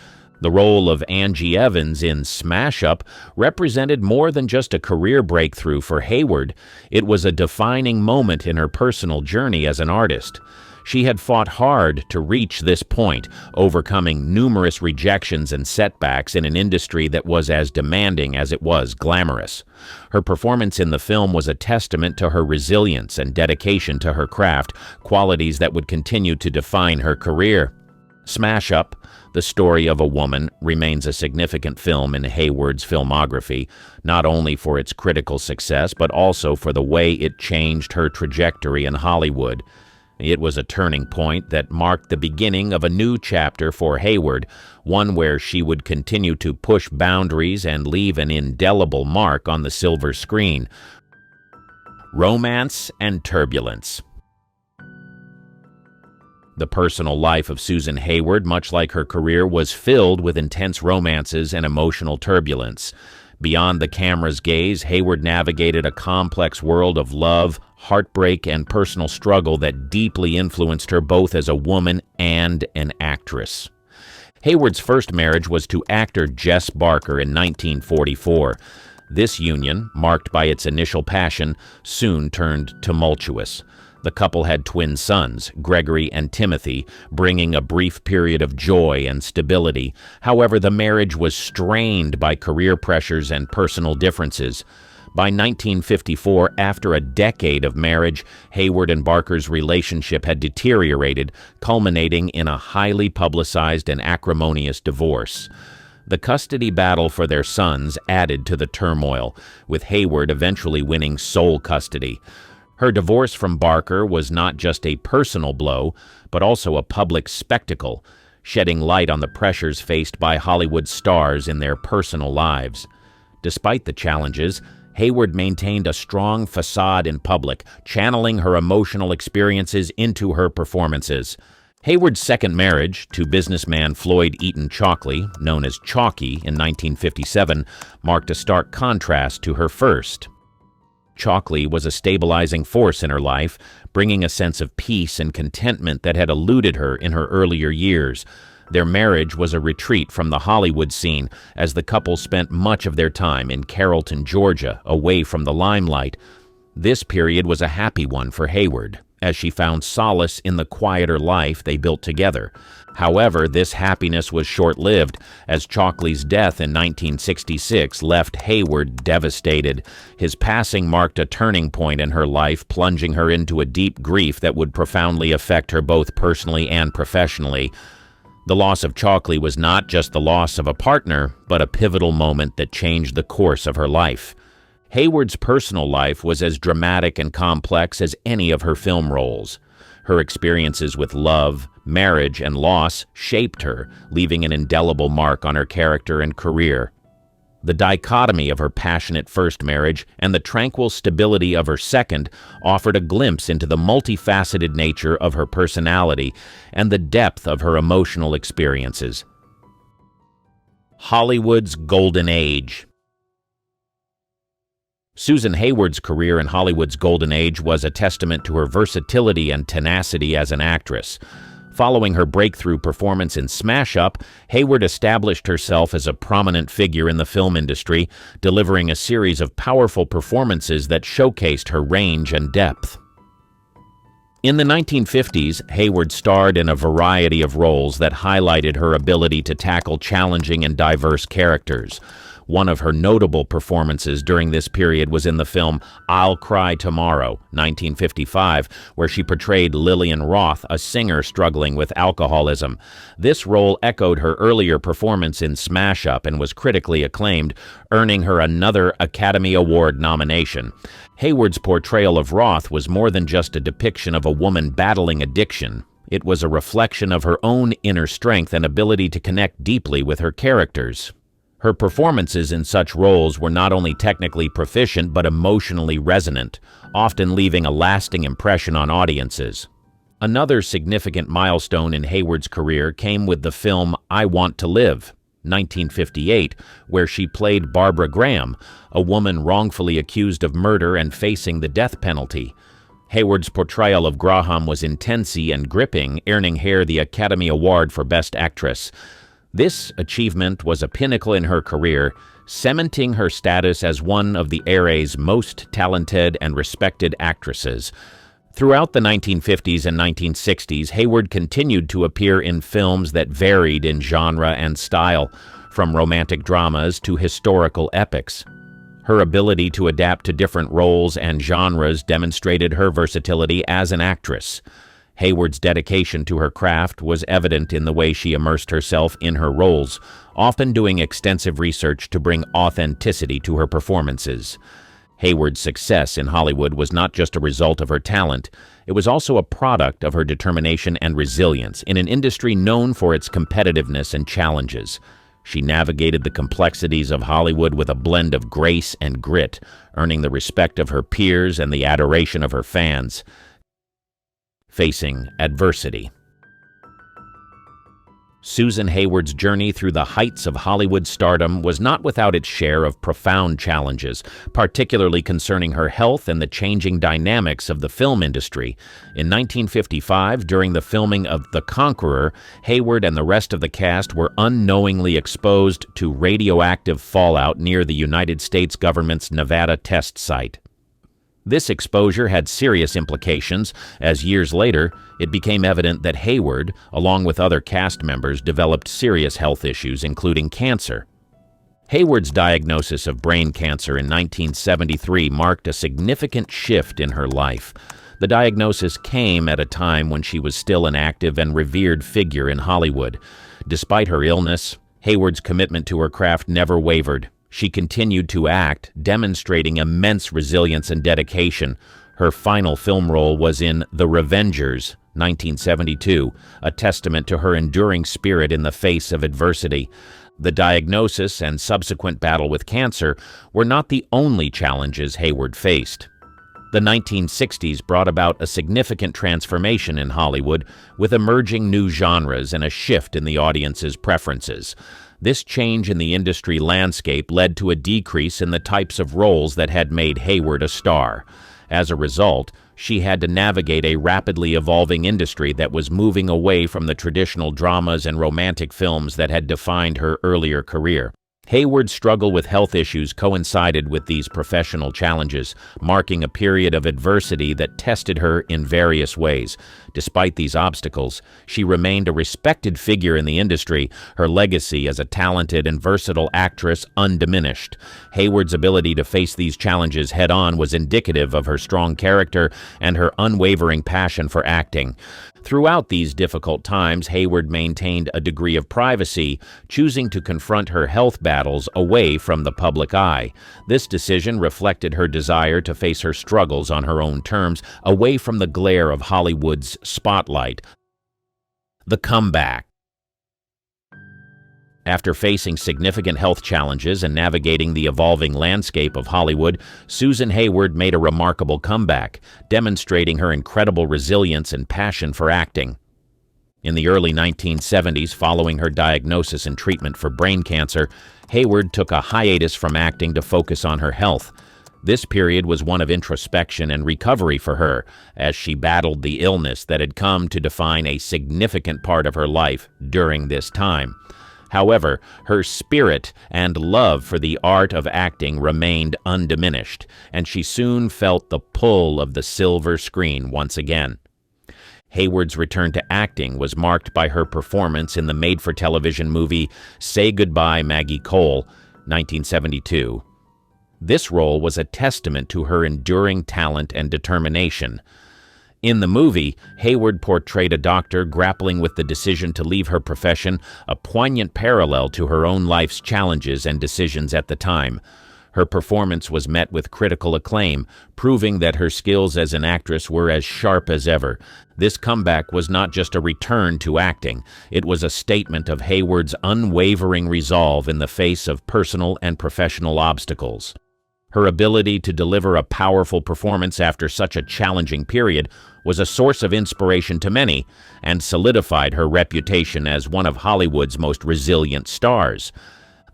The role of Angie Evans in Smash Up represented more than just a career breakthrough for Hayward. It was a defining moment in her personal journey as an artist. She had fought hard to reach this point, overcoming numerous rejections and setbacks in an industry that was as demanding as it was glamorous. Her performance in the film was a testament to her resilience and dedication to her craft, qualities that would continue to define her career. Smash Up: The Story of a Woman remains a significant film in Hayward's filmography, not only for its critical success, but also for the way it changed her trajectory in Hollywood. It was a turning point that marked the beginning of a new chapter for Hayward, one where she would continue to push boundaries and leave an indelible mark on the silver screen. Romance and turbulence. The personal life of Susan Hayward, much like her career, was filled with intense romances and emotional turbulence. Beyond the camera's gaze, Hayward navigated a complex world of love, heartbreak, and personal struggle that deeply influenced her both as a woman and an actress. Hayward's first marriage was to actor Jess Barker in 1944. This union, marked by its initial passion, soon turned tumultuous. The couple had twin sons, Gregory and Timothy, bringing a brief period of joy and stability. However, the marriage was strained by career pressures and personal differences. By 1954, after a decade of marriage, Hayward and Barker's relationship had deteriorated, culminating in a highly publicized and acrimonious divorce. The custody battle for their sons added to the turmoil, with Hayward eventually winning sole custody. Her divorce from Barker was not just a personal blow, but also a public spectacle, shedding light on the pressures faced by Hollywood stars in their personal lives. Despite the challenges, Hayward maintained a strong facade in public, channeling her emotional experiences into her performances. Hayward's second marriage to businessman Floyd Eaton Chalkley, known as Chalky, in 1957, marked a stark contrast to her first. Chalkley was a stabilizing force in her life, bringing a sense of peace and contentment that had eluded her in her earlier years. Their marriage was a retreat from the Hollywood scene, as the couple spent much of their time in Carrollton, Georgia, away from the limelight. This period was a happy one for Hayward, as she found solace in the quieter life they built together. However, this happiness was short-lived, as Chalkley's death in 1966 left Hayward devastated. His passing marked a turning point in her life, plunging her into a deep grief that would profoundly affect her both personally and professionally. The loss of Chalkley was not just the loss of a partner, but a pivotal moment that changed the course of her life. Hayward's personal life was as dramatic and complex as any of her film roles. Her experiences with love, marriage, and loss shaped her, leaving an indelible mark on her character and career. The dichotomy of her passionate first marriage and the tranquil stability of her second offered a glimpse into the multifaceted nature of her personality and the depth of her emotional experiences. Hollywood's Golden Age. Susan Hayward's career in Hollywood's Golden Age was a testament to her versatility and tenacity as an actress. Following her breakthrough performance in Smash Up, Hayward established herself as a prominent figure in the film industry, delivering a series of powerful performances that showcased her range and depth. In the 1950s, Hayward starred in a variety of roles that highlighted her ability to tackle challenging and diverse characters. One of her notable performances during this period was in the film I'll Cry Tomorrow, 1955, where she portrayed Lillian Roth, a singer struggling with alcoholism. This role echoed her earlier performance in Smash Up and was critically acclaimed, earning her another Academy Award nomination. Hayward's portrayal of Roth was more than just a depiction of a woman battling addiction. It was a reflection of her own inner strength and ability to connect deeply with her characters. Her performances in such roles were not only technically proficient but emotionally resonant, often leaving a lasting impression on audiences. Another significant milestone in Hayward's career came with the film I Want to Live, 1958, where she played Barbara Graham, a woman wrongfully accused of murder and facing the death penalty. Hayward's portrayal of Graham was intense and gripping, earning her the Academy Award for Best Actress. This achievement was a pinnacle in her career, cementing her status as one of the era's most talented and respected actresses. Throughout the 1950s and 1960s, Hayward continued to appear in films that varied in genre and style, from romantic dramas to historical epics. Her ability to adapt to different roles and genres demonstrated her versatility as an actress. Hayward's dedication to her craft was evident in the way she immersed herself in her roles, often doing extensive research to bring authenticity to her performances. Hayward's success in Hollywood was not just a result of her talent, it was also a product of her determination and resilience in an industry known for its competitiveness and challenges. She navigated the complexities of Hollywood with a blend of grace and grit, earning the respect of her peers and the adoration of her fans. Facing adversity. Susan Hayward's journey through the heights of Hollywood stardom was not without its share of profound challenges, particularly concerning her health and the changing dynamics of the film industry. In 1955, during the filming of The Conqueror, Hayward and the rest of the cast were unknowingly exposed to radioactive fallout near the United States government's Nevada test site. This exposure had serious implications, as years later, it became evident that Hayward, along with other cast members, developed serious health issues, including cancer. Hayward's diagnosis of brain cancer in 1973 marked a significant shift in her life. The diagnosis came at a time when she was still an active and revered figure in Hollywood. Despite her illness, Hayward's commitment to her craft never wavered. She continued to act, demonstrating immense resilience and dedication. Her final film role was in The Revengers, 1972, a testament to her enduring spirit in the face of adversity. The diagnosis and subsequent battle with cancer were not the only challenges Hayward faced. The 1960s brought about a significant transformation in Hollywood, with emerging new genres and a shift in the audience's preferences. This change in the industry landscape led to a decrease in the types of roles that had made Hayward a star. As a result, she had to navigate a rapidly evolving industry that was moving away from the traditional dramas and romantic films that had defined her earlier career. Hayward's struggle with health issues coincided with these professional challenges, marking a period of adversity that tested her in various ways. Despite these obstacles, she remained a respected figure in the industry, her legacy as a talented and versatile actress undiminished. Hayward's ability to face these challenges head-on was indicative of her strong character and her unwavering passion for acting. Throughout these difficult times, Hayward maintained a degree of privacy, choosing to confront her health battles away from the public eye. This decision reflected her desire to face her struggles on her own terms, away from the glare of Hollywood's spotlight. The comeback. After facing significant health challenges and navigating the evolving landscape of Hollywood, Susan Hayward made a remarkable comeback, demonstrating her incredible resilience and passion for acting. In the early 1970s, following her diagnosis and treatment for brain cancer, Hayward took a hiatus from acting to focus on her health. This period was one of introspection and recovery for her, as she battled the illness that had come to define a significant part of her life during this time. However, her spirit and love for the art of acting remained undiminished, and she soon felt the pull of the silver screen once again. Hayward's return to acting was marked by her performance in the made-for-television movie Say Goodbye, Maggie Cole, 1972. This role was a testament to her enduring talent and determination. In the movie, Hayward portrayed a doctor grappling with the decision to leave her profession, a poignant parallel to her own life's challenges and decisions at the time. Her performance was met with critical acclaim, proving that her skills as an actress were as sharp as ever. This comeback was not just a return to acting, it was a statement of Hayward's unwavering resolve in the face of personal and professional obstacles. Her ability to deliver a powerful performance after such a challenging period was a source of inspiration to many and solidified her reputation as one of Hollywood's most resilient stars.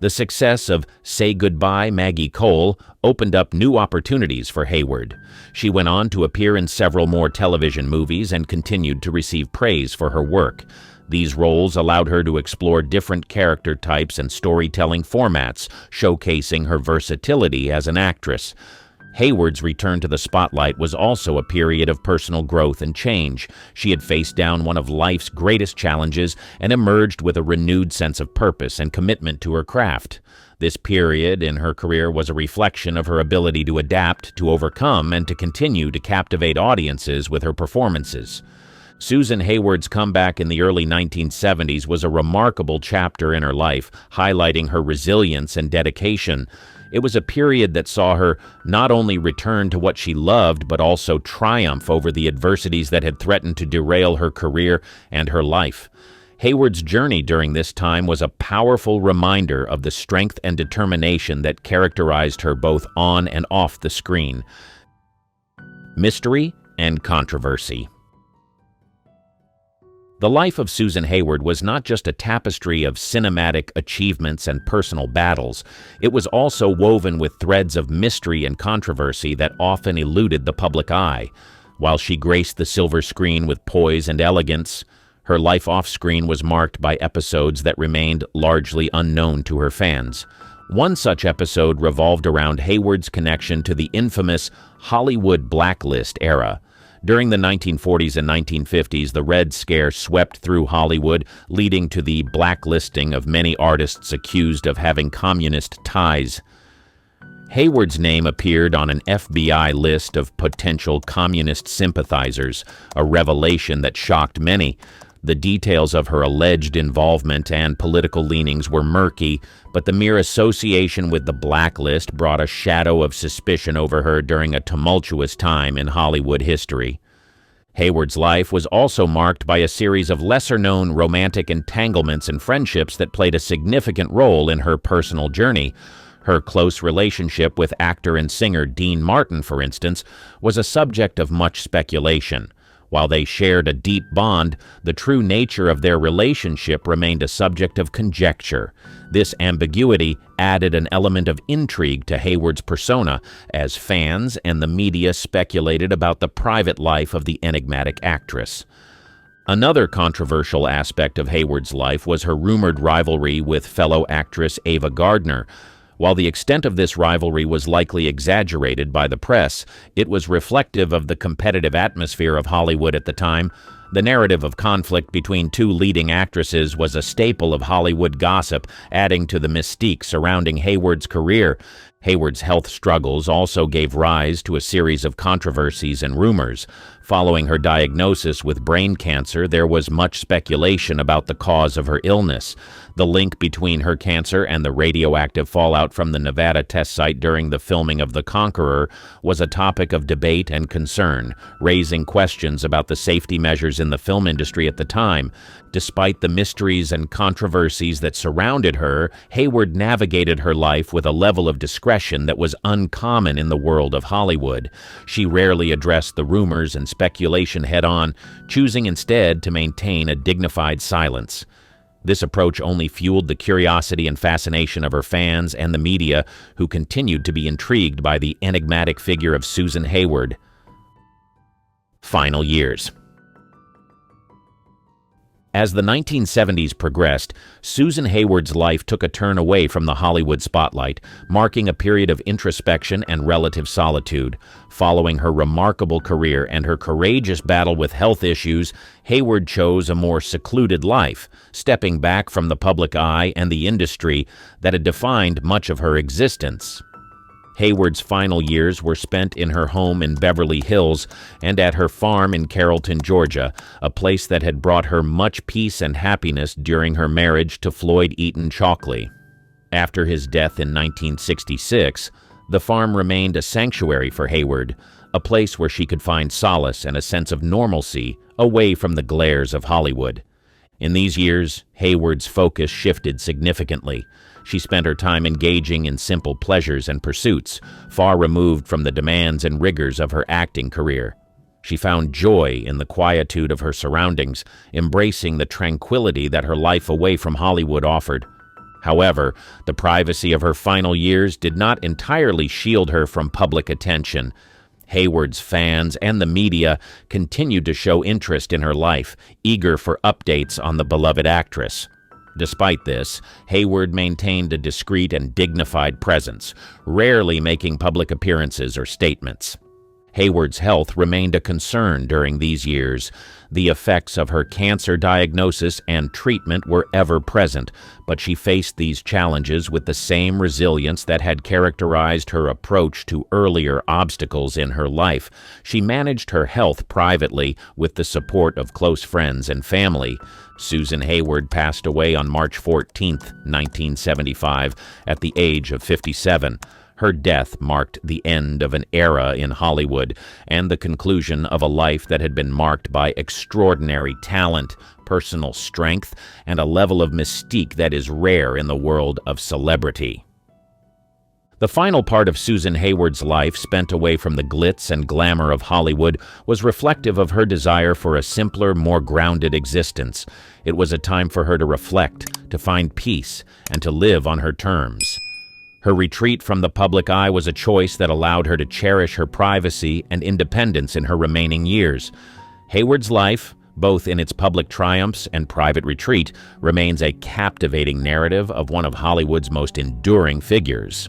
The success of Say Goodbye, Maggie Cole opened up new opportunities for Hayward. She went on to appear in several more television movies and continued to receive praise for her work. These roles allowed her to explore different character types and storytelling formats, showcasing her versatility as an actress. Hayward's return to the spotlight was also a period of personal growth and change. She had faced down one of life's greatest challenges and emerged with a renewed sense of purpose and commitment to her craft. This period in her career was a reflection of her ability to adapt, to overcome, and to continue to captivate audiences with her performances. Susan Hayward's comeback in the early 1970s was a remarkable chapter in her life, highlighting her resilience and dedication. It was a period that saw her not only return to what she loved, but also triumph over the adversities that had threatened to derail her career and her life. Hayward's journey during this time was a powerful reminder of the strength and determination that characterized her both on and off the screen. Mystery and controversy. The life of Susan Hayward was not just a tapestry of cinematic achievements and personal battles. It was also woven with threads of mystery and controversy that often eluded the public eye. While she graced the silver screen with poise and elegance, her life off-screen was marked by episodes that remained largely unknown to her fans. One such episode revolved around Hayward's connection to the infamous Hollywood blacklist era. During the 1940s and 1950s, the Red Scare swept through Hollywood, leading to the blacklisting of many artists accused of having communist ties. Hayward's name appeared on an FBI list of potential communist sympathizers, a revelation that shocked many. The details of her alleged involvement and political leanings were murky, but the mere association with the blacklist brought a shadow of suspicion over her during a tumultuous time in Hollywood history. Hayward's life was also marked by a series of lesser-known romantic entanglements and friendships that played a significant role in her personal journey. Her close relationship with actor and singer Dean Martin, for instance, was a subject of much speculation. While they shared a deep bond, the true nature of their relationship remained a subject of conjecture. This ambiguity added an element of intrigue to Hayward's persona, as fans and the media speculated about the private life of the enigmatic actress. Another controversial aspect of Hayward's life was her rumored rivalry with fellow actress Ava Gardner. While the extent of this rivalry was likely exaggerated by the press, it was reflective of the competitive atmosphere of Hollywood at the time. The narrative of conflict between two leading actresses was a staple of Hollywood gossip, adding to the mystique surrounding Hayward's career. Hayward's health struggles also gave rise to a series of controversies and rumors. Following her diagnosis with brain cancer, there was much speculation about the cause of her illness. The link between her cancer and the radioactive fallout from the Nevada test site during the filming of The Conqueror was a topic of debate and concern, raising questions about the safety measures in the film industry at the time. Despite the mysteries and controversies that surrounded her, Hayward navigated her life with a level of discretion that was uncommon in the world of Hollywood. She rarely addressed the rumors and speculation head-on, choosing instead to maintain a dignified silence. This approach only fueled the curiosity and fascination of her fans and the media, who continued to be intrigued by the enigmatic figure of Susan Hayward. Final years. As the 1970s progressed, Susan Hayward's life took a turn away from the Hollywood spotlight, marking a period of introspection and relative solitude. Following her remarkable career and her courageous battle with health issues, Hayward chose a more secluded life, stepping back from the public eye and the industry that had defined much of her existence. Hayward's final years were spent in her home in Beverly Hills and at her farm in Carrollton, Georgia, a place that had brought her much peace and happiness during her marriage to Floyd Eaton Chalkley. After his death in 1966, the farm remained a sanctuary for Hayward, a place where she could find solace and a sense of normalcy away from the glares of Hollywood. In these years, Hayward's focus shifted significantly. She spent her time engaging in simple pleasures and pursuits, far removed from the demands and rigors of her acting career. She found joy in the quietude of her surroundings, embracing the tranquility that her life away from Hollywood offered. However, the privacy of her final years did not entirely shield her from public attention. Hayward's fans and the media continued to show interest in her life, eager for updates on the beloved actress. Despite this, Hayward maintained a discreet and dignified presence, rarely making public appearances or statements. Hayward's health remained a concern during these years. The effects of her cancer diagnosis and treatment were ever present, but she faced these challenges with the same resilience that had characterized her approach to earlier obstacles in her life. She managed her health privately with the support of close friends and family. Susan Hayward passed away on March 14, 1975, at the age of 57. Her death marked the end of an era in Hollywood and the conclusion of a life that had been marked by extraordinary talent, personal strength, and a level of mystique that is rare in the world of celebrity. The final part of Susan Hayward's life, spent away from the glitz and glamour of Hollywood, was reflective of her desire for a simpler, more grounded existence. It was a time for her to reflect, to find peace, and to live on her terms. Her retreat from the public eye was a choice that allowed her to cherish her privacy and independence in her remaining years. Hayward's life, both in its public triumphs and private retreat, remains a captivating narrative of one of Hollywood's most enduring figures.